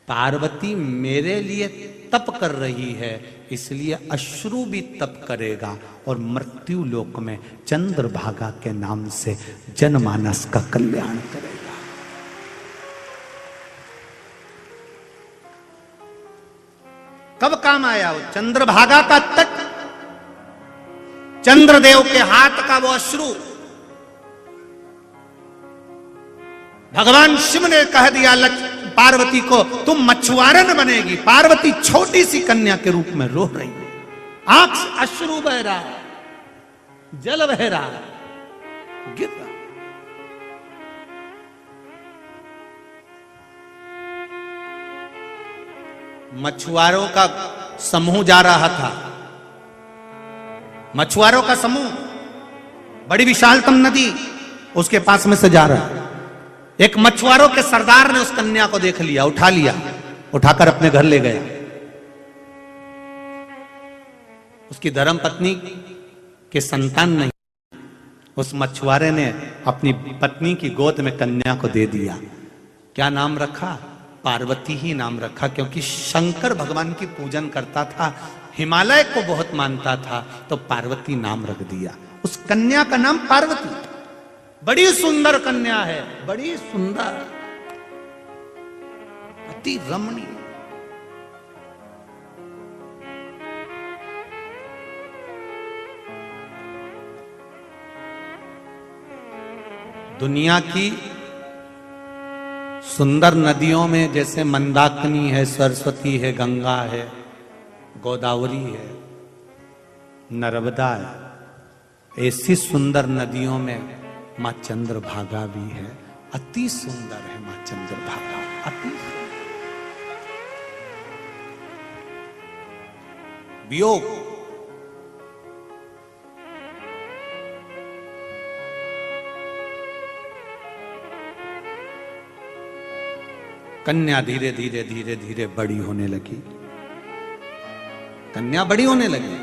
पार्वती मेरे लिए तप कर रही है, इसलिए अश्रु भी तप करेगा और मृत्यु लोक में चंद्रभागा के नाम से जनमानस का कल्याण करेगा। कब काम आया वो चंद्रभागा का तट, चंद्रदेव के हाथ का वो अश्रु। भगवान शिव ने कह दिया पार्वती को, तुम मछुआरन बनेगी। पार्वती छोटी सी कन्या के रूप में रो रही है, आंख से अश्रु बह रहा है, जल बह रहा है, गिर रहा। मछुआरों का समूह जा रहा था। मछुआरों का समूह बड़ी विशालतम नदी उसके पास में से जा रहा है। एक मछुआरों के सरदार ने उस कन्या को देख लिया, उठा लिया, उठाकर अपने घर ले गया। उसकी धर्मपत्नी के संतान नहीं, उस मछुआरे ने अपनी पत्नी की गोद में कन्या को दे दिया। क्या नाम रखा? पार्वती ही नाम रखा, क्योंकि शंकर भगवान की पूजन करता था, हिमालय को बहुत मानता था, तो पार्वती नाम रख दिया। उस कन्या का नाम पार्वती। बड़ी सुंदर कन्या है, बड़ी सुंदर, अति रमणीय। दुनिया की सुंदर नदियों में जैसे मंदाकिनी है, सरस्वती है, गंगा है, गोदावरी है, नर्मदा है, ऐसी सुंदर नदियों में मां चंद्रभागा भी है। अति सुंदर है मां चंद्रभागा, अति वियोग। कन्या धीरे धीरे धीरे धीरे बड़ी होने लगी, कन्या बड़ी होने लगी।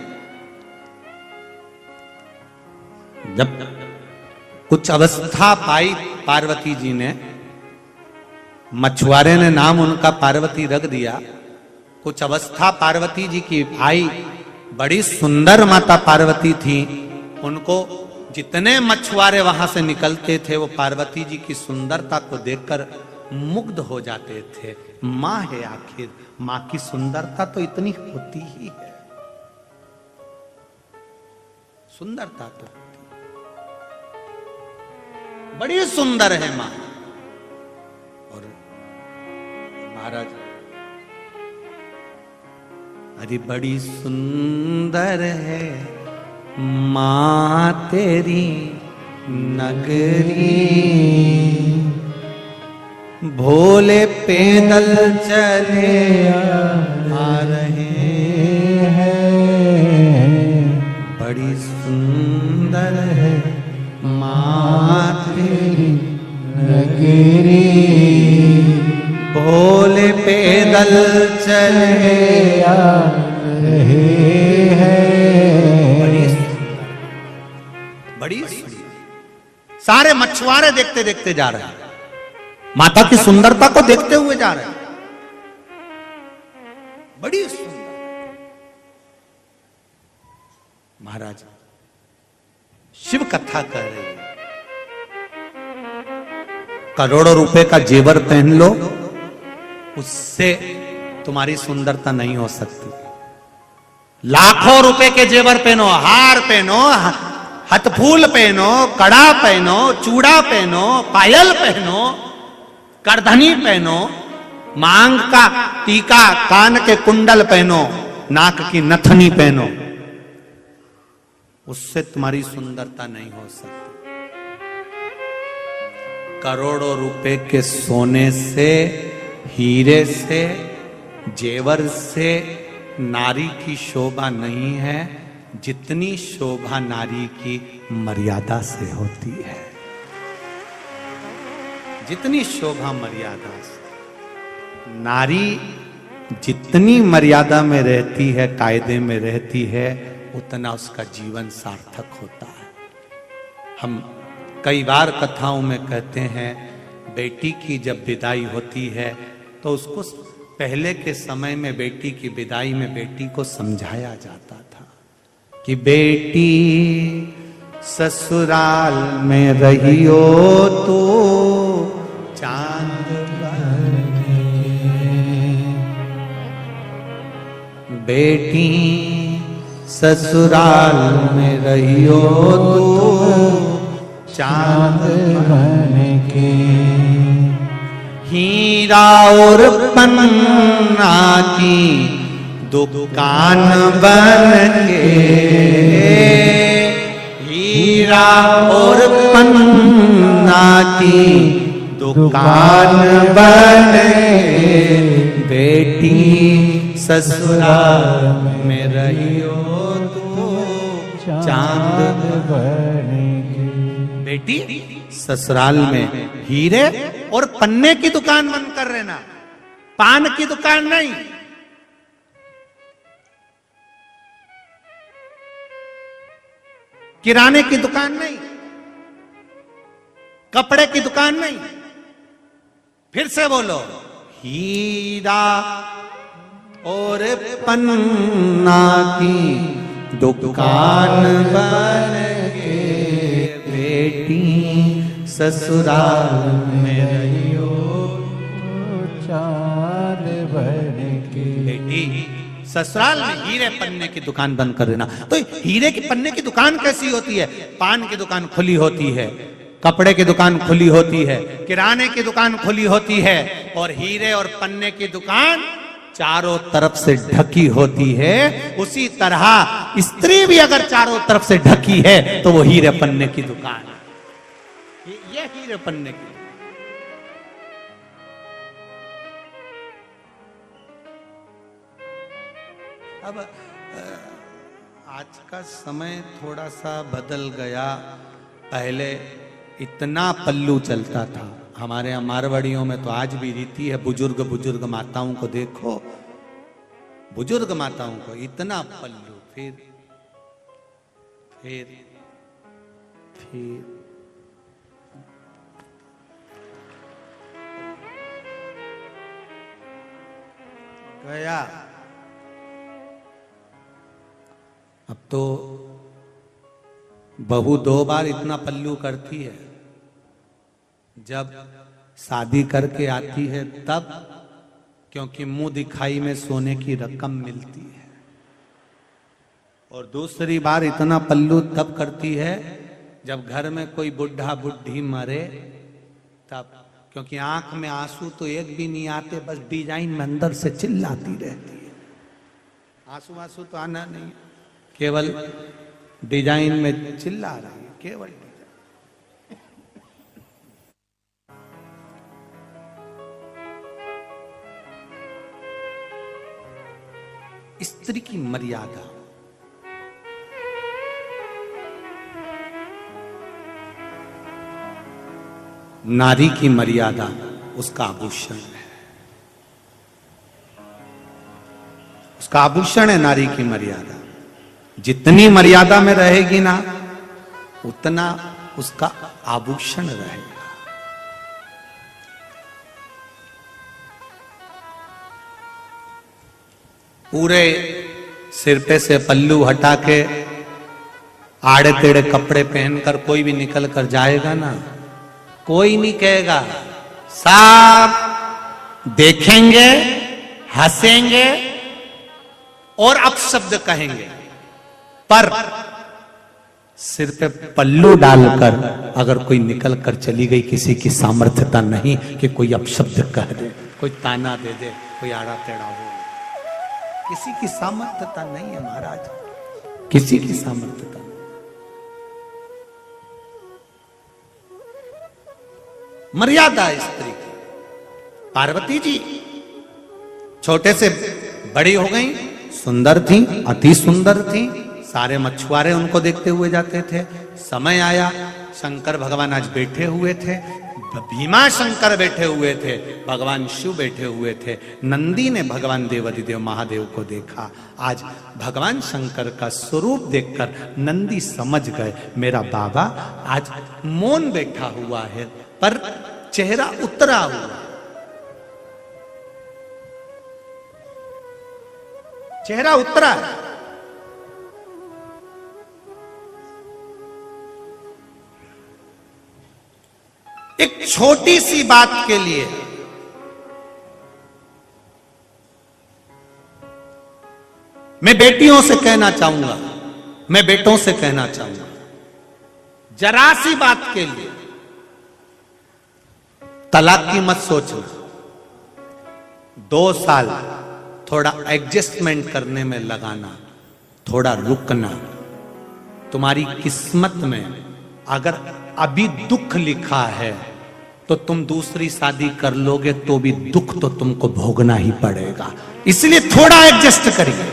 जब कुछ अवस्था पाई पार्वती जी ने, मछुआरे ने नाम उनका पार्वती रख दिया। कुछ अवस्था पार्वती जी की आई, बड़ी सुंदर माता पार्वती थी। उनको जितने मछुआरे वहां से निकलते थे वो पार्वती जी की सुंदरता को देखकर मुग्ध हो जाते थे। मां है आखिर, मां की सुंदरता तो इतनी होती ही है, सुंदरता तो बड़ी सुंदर है मां। और महाराज, अरे बड़ी सुंदर है मां तेरी नगरी, भोले पैदल चले आ रहे हैं। बड़ी सुंदर है मां तेरी नगरी, भोले पैदल चले आ रहे हैं। बड़ी सुंदर। सारे मछुआरे देखते देखते जा रहे हैं, माता की सुंदरता को देखते हुए जा रहे हैं। बड़ी सुंदर। महाराज शिव कथा कर रही है, करोड़ों रुपए का जेवर पहन लो, उससे तुम्हारी सुंदरता नहीं हो सकती। लाखों रुपए के जेवर पहनो, हार पहनो, हथफूल पहनो, कड़ा पहनो, चूड़ा पहनो, पायल पहनो, करधनी पहनो, मांग का टीका, कान के कुंडल पहनो, नाक की नथनी पहनो, उससे तुम्हारी सुंदरता नहीं हो सकती। करोड़ों रुपए के सोने से, हीरे से, जेवर से नारी की शोभा नहीं है जितनी शोभा नारी की मर्यादा से होती है। जितनी शोभा मर्यादा से, नारी जितनी मर्यादा में रहती है, कायदे में रहती है, उतना उसका जीवन सार्थक होता है। हम कई बार कथाओं में कहते हैं, बेटी की जब विदाई होती है तो उसको पहले के समय में बेटी की विदाई में बेटी को समझाया जाता था कि बेटी ससुराल में रहियो तो चांद बने, बेटी ससुराल में रहियो तो चांद बन के, हीरा और पन्ना की दुकान बन के, हीरा और पन्ना की दुकान बन के, बेटी ससुराल में रहियो तो चांद बन के। बेटी ससुराल में हीरे और पन्ने की दुकान बंद कर रहना, पान की दुकान नहीं। किराने की दुकान नहीं, कपड़े की दुकान नहीं। फिर से बोलो, हीरा और पन्ना की दुकान बन के, बेटी ससुराल में रहियो चाल बन के। बेटी ससुराल में हीरे पन्ने की दुकान बंद कर देना। तो हीरे की पन्ने की दुकान कैसी होती है? पान की दुकान खुली होती है, कपड़े की दुकान खुली होती है, किराने की दुकान खुली होती है, और हीरे और पन्ने की दुकान चारों तरफ से ढकी होती है। उसी तरह स्त्री भी अगर चारों तरफ से ढकी है तो वो हीरे पन्ने की दुकान है। ये हीरे पन्ने की। अब आज का समय थोड़ा सा बदल गया। पहले इतना पल्लू चलता था। हमारे यहाँ मारवाड़ियों में तो आज भी रीति है, बुजुर्ग माताओं को देखो, बुजुर्ग माताओं को इतना पल्लू, फिर गया। अब तो बहू 2 बार इतना पल्लू करती है। जब शादी करके आती है तब, क्योंकि मुंह दिखाई में सोने की रकम मिलती है, और दूसरी बार इतना पल्लू तब करती है जब घर में कोई बुढ़ा बुढ़ी मरे तब, क्योंकि आंख में आंसू तो एक भी नहीं आते, बस डिजाइन में अंदर से चिल्लाती रहती है। आंसू तो आना नहीं, केवल डिजाइन में चिल्ला रही है, केवल डिजाइन। स्त्री की मर्यादा, नारी की मर्यादा उसका आभूषण है। उसका आभूषण है नारी की मर्यादा। जितनी मर्यादा में रहेगी ना, उतना उसका आभूषण रहेगा। पूरे सिर पे से पल्लू हटा के आड़े टेढ़े कपड़े पहनकर कोई भी निकल कर जाएगा ना, कोई नहीं कहेगा। सब देखेंगे, हंसेंगे और अपशब्द कहेंगे, पर सिर पे पल्लू डालकर अगर कोई निकल कर चली गई, किसी की सामर्थ्यता नहीं कि कोई अपशब्द कह दे, कोई ताना दे दे, कोई आड़ा टेढ़ा हो, किसी की सामर्थ्यता नहीं है महाराज, किसी की सामर्थ्यता नहीं। मर्यादा स्त्री की। पार्वती जी छोटे से बड़ी हो गई, सुंदर थी, अति सुंदर थी। सारे मछुआरे उनको देखते हुए जाते थे। समय आया, शंकर भगवान आज बैठे हुए थे, भीमा शंकर बैठे हुए थे, भगवान शिव बैठे हुए थे। नंदी ने भगवान देवाधिदेव महादेव को देखा। आज भगवान शंकर का स्वरूप देखकर नंदी समझ गए, मेरा बाबा आज मौन बैठा हुआ है, पर चेहरा उतरा हुआ, चेहरा उतरा है। एक छोटी सी बात के लिए मैं बेटियों से कहना चाहूंगा, मैं बेटों से कहना चाहूंगा, जरा सी बात के लिए तलाक की मत सोचना। 2 साल थोड़ा एडजस्टमेंट करने में लगाना, थोड़ा रुकना। तुम्हारी किस्मत में अगर अभी दुख लिखा है तो तुम दूसरी शादी कर लोगे तो भी दुख तो तुमको भोगना ही पड़ेगा, इसलिए थोड़ा एडजस्ट करिए।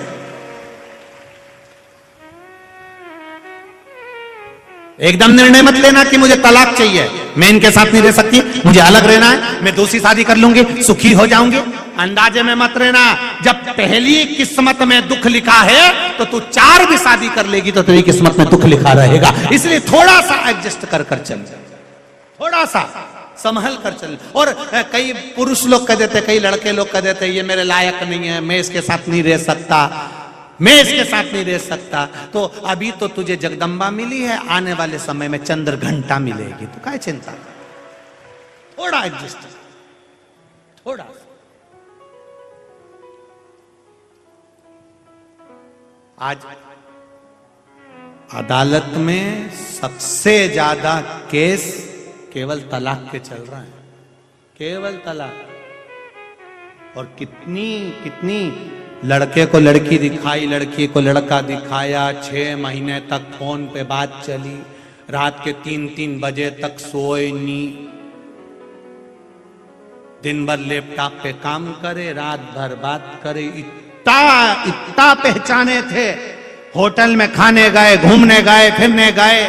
एकदम निर्णय मत लेना कि मुझे तलाक चाहिए, मैं इनके साथ नहीं रह सकती, मुझे अलग रहना है, मैं दूसरी शादी कर लूंगी, सुखी हो जाऊंगी। अंदाजे में मत रहना। जब पहली किस्मत में दुख लिखा है तो तू 4 भी शादी कर लेगी तो तेरी किस्मत में दुख लिखा रहेगा। इसलिए थोड़ा सा एडजस्ट कर चल, थोड़ा सा संभल कर चल। और कई पुरुष लोग कह देते, कई लड़के लोग कह देते, ये मेरे लायक नहीं है, मैं इसके साथ नहीं रह सकता, मैं इसके साथ नहीं रह सकता। तो अभी तो तुझे जगदम्बा मिली है, आने वाले समय में चंद्र घंटा मिलेगी, तो क्या चिंता। थोड़ा एडजस्ट, थोड़ा सा। आज अदालत में सबसे ज्यादा केस केवल तलाक के चल रहे हैं, केवल तलाक। और कितनी कितनी लड़के को लड़की दिखाई, लड़की को लड़का दिखाया, 6 महीने तक फोन पे बात चली, रात के 3-3 बजे तक सोए नहीं, दिन भर लैपटॉप पे काम करे, रात भर बात करे। इतना इतना पहचाने थे, होटल में खाने गए, घूमने गए, फिरने गए,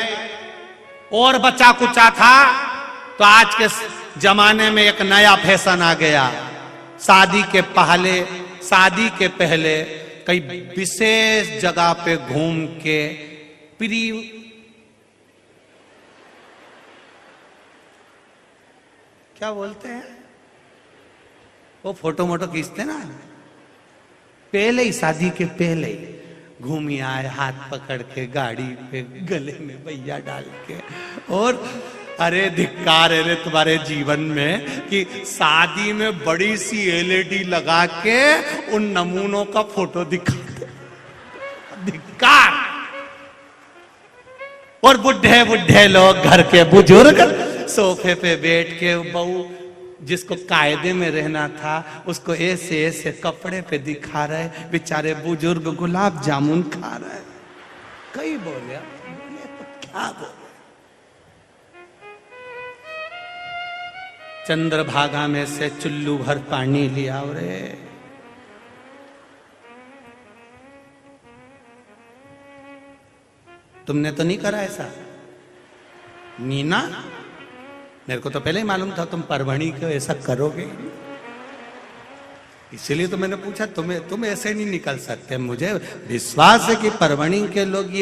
और बचा कुचा था। तो आज के जमाने में एक नया फैशन आ गया, शादी के पहले कई विशेष जगह पे घूम के क्या बोलते हैं वो, फोटो मोटो खींचते ना, पहले ही, शादी के पहले ही घूमी आए, हाथ पकड़ के गाड़ी पे, गले में भैया डाल के। और अरे धिक्कार है रे तुम्हारे जीवन में कि शादी में बड़ी सी एलईडी लगा के उन नमूनों का फोटो दिखाते, धिक्कार। और बुढ़े बुढ़े लोग, घर के बुजुर्ग सोफे पे बैठ के, बहू जिसको कायदे में रहना था उसको ऐसे ऐसे कपड़े पे दिखा रहे, बेचारे बुजुर्ग गुलाब जामुन खा रहे। कई बोले तो क्या बोले। चंद्रभागा में से चुल्लू भर पानी लिया, रे तुमने तो नहीं करा ऐसा मीना? मेरे को तो पहले ही मालूम था तुम परभणी को ऐसा करोगे, इसलिए तो मैंने पूछा। तुम ऐसे नहीं निकल सकते। मुझे विश्वास है कि परभणी के लोग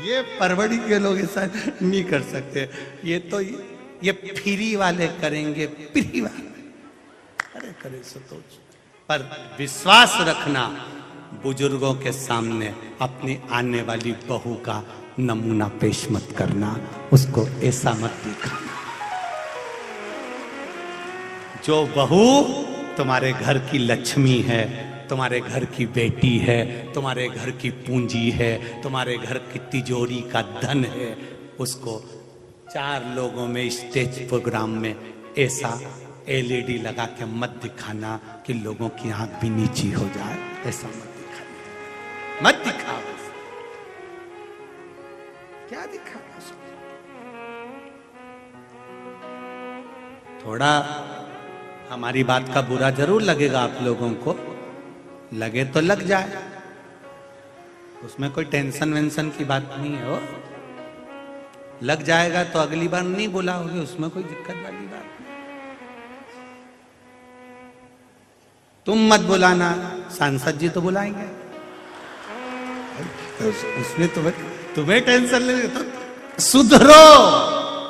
ये परभणी के लोग ऐसा नहीं कर सकते। ये तो ये फ्री वाले करेंगे, फ्री वाले करे सो तो। पर विश्वास रखना, बुजुर्गों के सामने अपनी आने वाली बहू का नमूना पेश मत करना, उसको ऐसा मत दिखाना। जो बहू तुम्हारे घर की लक्ष्मी है, तुम्हारे घर की बेटी है, तुम्हारे घर की पूंजी है, तुम्हारे घर की तिजोरी का धन है, उसको 4 लोगों में स्टेज प्रोग्राम में ऐसा एलईडी लगा के मत दिखाना कि लोगों की आंख भी नीची हो जाए। ऐसा मत दिखाना, मत दिखाओ। क्या दिखाना? थोड़ा हमारी बात का बुरा जरूर लगेगा आप लोगों को, लगे तो लग जाए, उसमें कोई टेंशन वेंशन की बात नहीं है। वो लग जाएगा तो अगली बार नहीं बुलाओगे, उसमें कोई दिक्कत वाली बात नहीं। तुम मत बुलाना, सांसद जी तो बुलाएंगे, उसमें तुम्हें टेंशन लेने। तो सुधरो,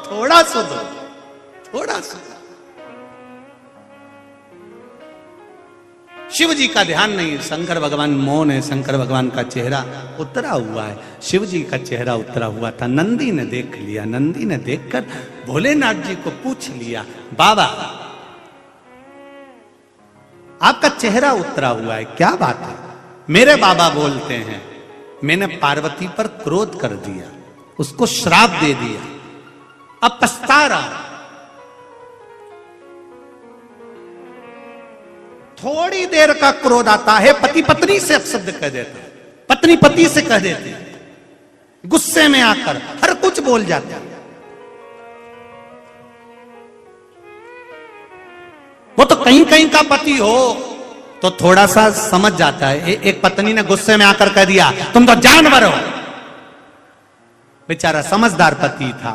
थोड़ा सुधरो, थोड़ा सुधरो। शिव जी का ध्यान नहीं, शंकर भगवान मौन है, शंकर भगवान का चेहरा उतरा हुआ है। शिव जी का चेहरा उतरा हुआ था, नंदी ने देख लिया। नंदी ने देखकर भोलेनाथ जी को पूछ लिया, बाबा आपका चेहरा उतरा हुआ है, क्या बात है? मेरे बाबा बोलते हैं मैंने पार्वती पर क्रोध कर दिया, उसको श्राप दे दिया, अब पछता रहा। थोड़ी देर का क्रोध आता है, पति पत्नी से अपशब्द कह देता है, पत्नी पति से कह देती है, गुस्से में आकर हर कुछ बोल जाते हैं। वो तो कहीं कहीं का पति हो तो थोड़ा सा समझ जाता है। एक पत्नी ने गुस्से में आकर कह दिया तुम तो जानवर हो, बेचारा समझदार पति था,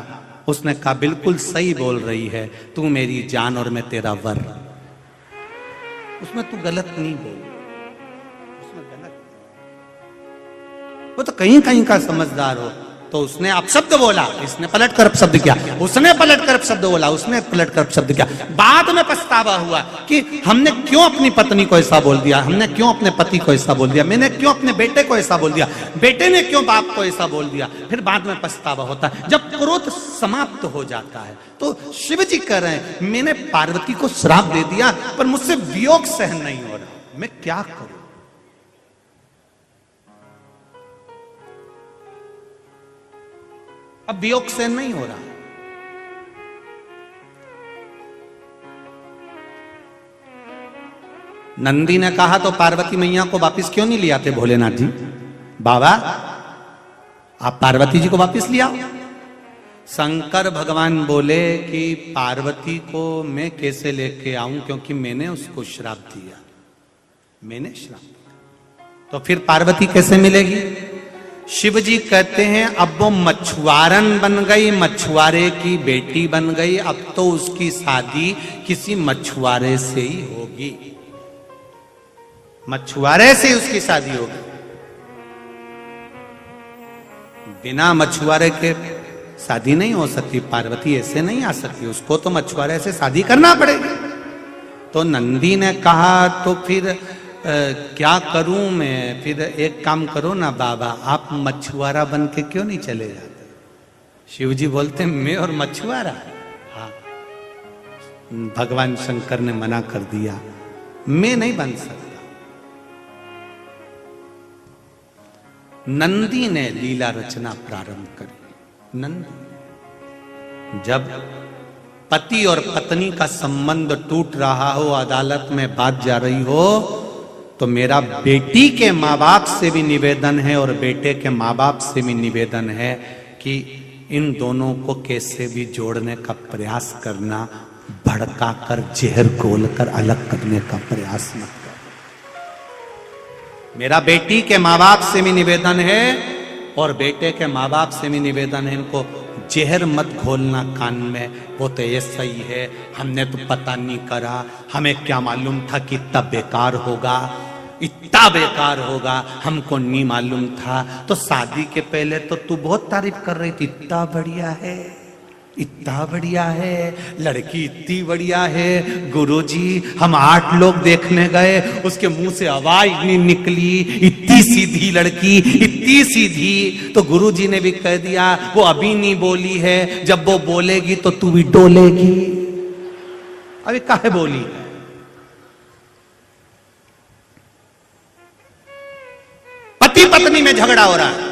उसने कहा बिल्कुल सही बोल रही है, तू मेरी जान और मैं तेरा वर। उसमें तू गलत नहीं बोल, उसमें गलत। वो तो कहीं कहीं का समझदार हो, तो उसने अपशब्द बोला, इसने पलट कर अपशब्द किया, उसने पलट कर अपशब्द बोला, उसने पलट कर अपशब्द किया। बाद में पछतावा हुआ कि हमने क्यों अपनी पत्नी को ऐसा बोल दिया, हमने क्यों अपने पति को ऐसा बोल दिया, मैंने क्यों अपने बेटे को ऐसा बोल दिया, बेटे ने क्यों बाप को ऐसा बोल दिया। फिर बाद में पछतावा होता है जब क्रोध समाप्त हो जाता है। तो शिव जी कह रहे हैं मैंने पार्वती को श्राप दे दिया पर मुझसे वियोग सहन नहीं हो रहा, मैं क्या करूं। अब वियोग सहन नहीं हो रहा। नंदी ने कहा तो पार्वती मैया को वापस क्यों नहीं ले आते भोलेनाथ जी? बाबा आप पार्वती जी को वापस ले आओ। शंकर भगवान बोले कि पार्वती को मैं कैसे लेके आऊं, क्योंकि मैंने उसको श्राप दिया, मैंने श्राप दिया, तो फिर पार्वती कैसे मिलेगी? शिव जी कहते हैं अब वो मछुआरन बन गई, मछुआरे की बेटी बन गई, अब तो उसकी शादी किसी मछुआरे से ही होगी, मछुआरे से उसकी शादी होगी। बिना मछुआरे के शादी नहीं हो सकती, पार्वती ऐसे नहीं आ सकती, उसको तो मछुआरे से शादी करना पड़ेगी। तो नंदी ने कहा तो फिर क्या करूं मैं? फिर एक काम करो ना बाबा, आप मछुआरा बन के क्यों नहीं चले जाते? शिव जी बोलते मैं और मछुआरा? हाँ, भगवान शंकर ने मना कर दिया, मैं नहीं बन सकता। नंदी ने लीला रचना प्रारंभ करी। नंदी जब पति और पत्नी का संबंध टूट रहा हो, अदालत में बात जा रही हो, तो मेरा बेटी के माँ बाप से भी निवेदन है और बेटे के माँ बाप से भी निवेदन है कि इन दोनों को कैसे भी जोड़ने का प्रयास करना, भड़का कर जहर घोल कर अलग करने का प्रयास मत कर। मेरा बेटी के माँ बाप से भी निवेदन है और बेटे के माँ बाप से भी निवेदन है, इनको जहर मत घोलना कान में, वो तो ये सही है, हमने तो पता नहीं करा, हमें क्या मालूम था कि इतना बेकार होगा, इतना बेकार होगा, हमको नहीं मालूम था। तो शादी के पहले तो तू बहुत तारीफ कर रही थी, इतना बढ़िया है, इतना बढ़िया है, लड़की इतनी बढ़िया है, गुरुजी हम 8 लोग देखने गए, उसके मुंह से आवाज नहीं निकली, इतनी सीधी लड़की, इतनी सीधी। तो गुरुजी ने भी कह दिया वो अभी नहीं बोली है, जब वो बोलेगी तो तू भी डोलेगी। अभी काहे बोली? पति पत्नी में झगड़ा हो रहा है,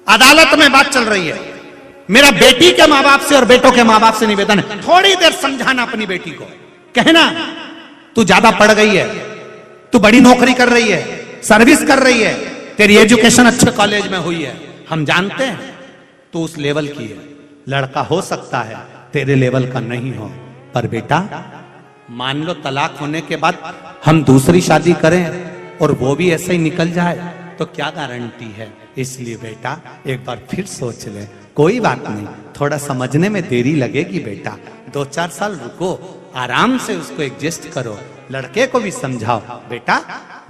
अदालत में बात चल रही है, मेरा बेटी के माँ बाप से और बेटों के माँ बाप से निवेदन है थोड़ी देर समझाना अपनी बेटी को, कहना तू ज्यादा पढ़ गई है, तू बड़ी नौकरी कर रही है, सर्विस कर रही है, तेरी एजुकेशन अच्छे कॉलेज में हुई है, हम जानते हैं तू उस लेवल की है, लड़का हो सकता है तेरे लेवल का नहीं हो, पर बेटा मान लो तलाक होने के बाद हम दूसरी शादी करें और वो भी ऐसे ही निकल जाए तो क्या गारंटी है? इसलिए बेटा एक बार फिर सोच ले, कोई बात नहीं, थोड़ा समझने में देरी लगेगी बेटा, 2-4 साल रुको, आराम से उसको एडजस्ट करो, लड़के को भी समझाओ बेटा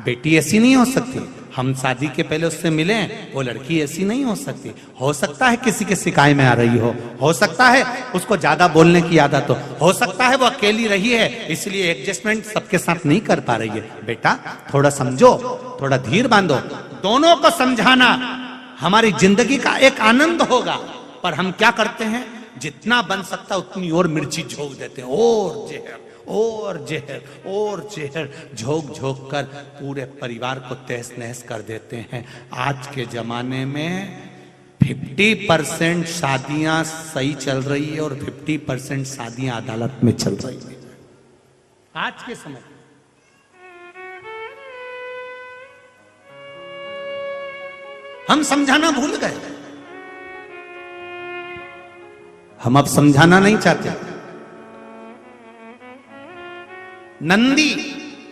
बेटी ऐसी नहीं हो सकती, हम शादी के पहले उससे मिले, वो लड़की ऐसी नहीं हो सकता है किसी के शिकायत में आ रही हो सकता है उसको ज्यादा बोलने की आदत हो सकता है वो अकेली रही है इसलिए एडजस्टमेंट सबके साथ नहीं कर पा रही है, बेटा थोड़ा समझो, थोड़ा धीर बांधो, दोनों को समझाना हमारी जिंदगी का एक आनंद होगा। पर हम क्या करते हैं, जितना बन सकता उतनी और मिर्ची झोंक देते हैं, और जहर और जहर और जहर झोंक झोंक कर पूरे परिवार को तहस नहस कर देते हैं। आज के जमाने में 50% शादियां सही चल रही है और 50% शादियां अदालत में चल रही है आज के समय। हम समझाना भूल गए, हम अब समझाना नहीं चाहते। नंदी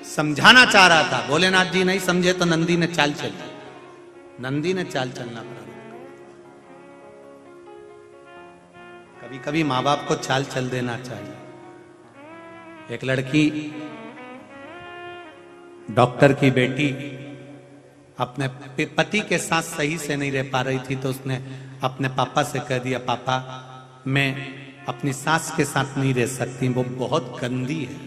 समझाना चाह रहा था, भोलेनाथ जी नहीं समझे तो नंदी ने चाल चली, नंदी ने चाल चलना पड़ा। कभी कभी माँ बाप को चाल चल देना चाहिए। एक लड़की डॉक्टर की बेटी अपने पति के साथ सही से नहीं रह पा रही थी, तो उसने अपने पापा से कह दिया, पापा मैं अपनी सास के साथ नहीं रह सकती, वो बहुत गंदी है,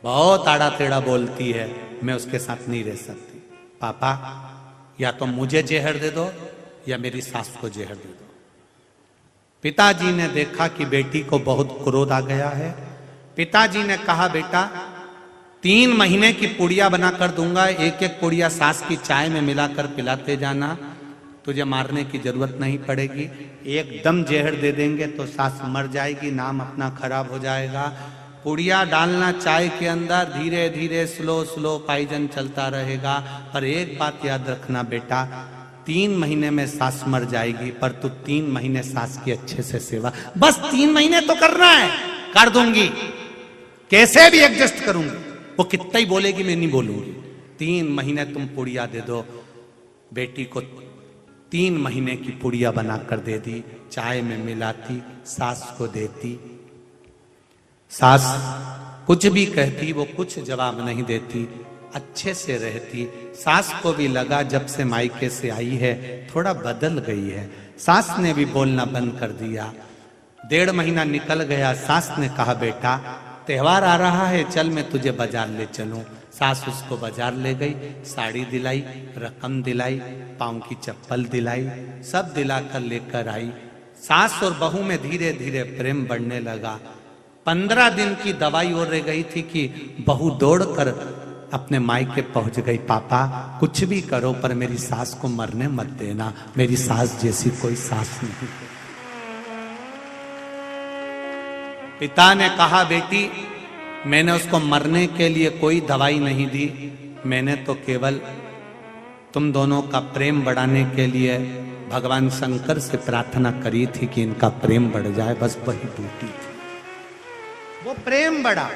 बहुत आड़ा टेढ़ा बोलती है, मैं उसके साथ नहीं रह सकती। पापा या तो मुझे जहर दे दो या मेरी सास को जहर दे दो। पिताजी ने देखा कि बेटी को बहुत क्रोध आ गया है। पिताजी ने कहा, बेटा 3 महीने की पुड़िया बनाकर दूंगा, एक एक पुड़िया सास की चाय में मिलाकर पिलाते जाना, तुझे मारने की जरूरत नहीं पड़ेगी। एकदम जहर दे देंगे तो सास मर जाएगी, नाम अपना खराब हो जाएगा। पुड़िया डालना चाय के अंदर, धीरे धीरे स्लो स्लो पाइजन चलता रहेगा। पर एक बात याद रखना बेटा, 3 महीने में सास मर जाएगी, पर तू 3 महीने सास की अच्छे से सेवा, बस 3 महीने तो करना है, कर दूंगी, कैसे भी एडजस्ट करूंगी, वो कितना ही बोलेगी मैं नहीं बोलूंगी। 3 महीने तुम पुड़िया दे दो। बेटी को 3 महीने की पुड़िया बनाकर दे दी, चाय में मिलाती, सास को देती। सास कुछ भी कहती, वो कुछ जवाब नहीं देती, अच्छे से रहती। सास को भी लगा जब से मायके से आई है थोड़ा बदल गई है। सास ने भी बोलना बंद कर दिया। 1.5 महीना निकल गया। सास ने कहा, बेटा त्योहार आ रहा है, चल मैं तुझे बाजार ले चलूं। सास उसको बाजार ले गई, साड़ी दिलाई, रकम दिलाई, पाँव की चप्पल दिलाई, सब दिलाकर लेकर आई। सास और बहू में धीरे धीरे प्रेम बढ़ने लगा। 15 दिन की दवाई और रह गई थी कि बहू दौड़कर अपने मायके पहुंच गई। पापा कुछ भी करो पर मेरी सास को मरने मत देना, मेरी सास जैसी कोई सास नहीं। पिता ने कहा, बेटी मैंने उसको मरने के लिए कोई दवाई नहीं दी, मैंने तो केवल तुम दोनों का प्रेम बढ़ाने के लिए भगवान शंकर से प्रार्थना करी थी कि इनका प्रेम बढ़ जाए, बस वही ड्यूटी थी। वो प्रेम बढ़ा।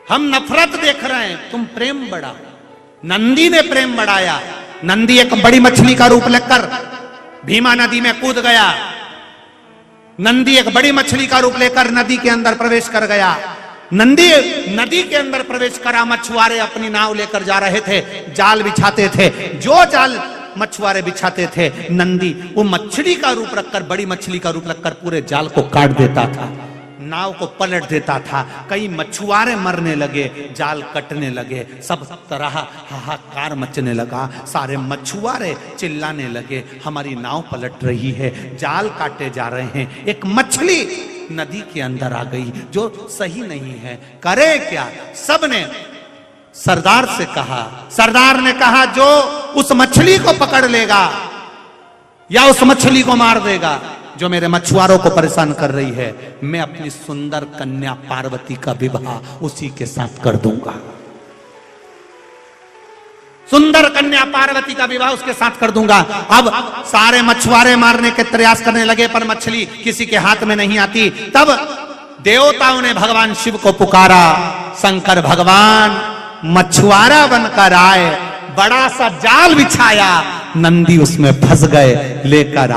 हम नफरत देख रहे हैं, तुम प्रेम बढ़ा। नंदी ने प्रेम बढ़ाया। नंदी एक बड़ी मछली का रूप लेकर भीमा नदी में कूद गया। नंदी एक बड़ी मछली का रूप लेकर नदी के अंदर प्रवेश कर गया। नंदी नदी के अंदर प्रवेश करा। मछुआरे अपनी नाव लेकर जा रहे थे, जाल बिछाते थे। जो जाल मछुआरे बिछाते थे, नंदी वो मछली का रूप रखकर, बड़ी मछली का रूप रखकर पूरे जाल को काट देता था, नाव को पलट देता था। कई मछुआरे मरने लगे, जाल कटने लगे, सब तरह हाहाकार मचने लगा। सारे मछुआरे चिल्लाने लगे, हमारी नाव पलट रही है, जाल काटे जा रहे हैं। एक मछली नदी के अंदर आ गई जो सही नहीं है, करे क्या? सबने सरदार से कहा। सरदार ने कहा, जो उस मछली को पकड़ लेगा या उस मछली को मार देगा जो मेरे मछुआरों को परेशान कर रही है, मैं अपनी सुंदर कन्या पार्वती का विवाह उसी के साथ कर दूंगा। सुंदर कन्या पार्वती का विवाह उसके साथ कर दूंगा। अब सारे मछुआरे मारने के प्रयास करने लगे, पर मछली किसी के हाथ में नहीं आती। तब देवताओं ने भगवान शिव को पुकारा। शंकर भगवान मछुआरा बनकर आए, बड़ा सा जाल बिछाया, नंदी उसमें फंस गए, लेकर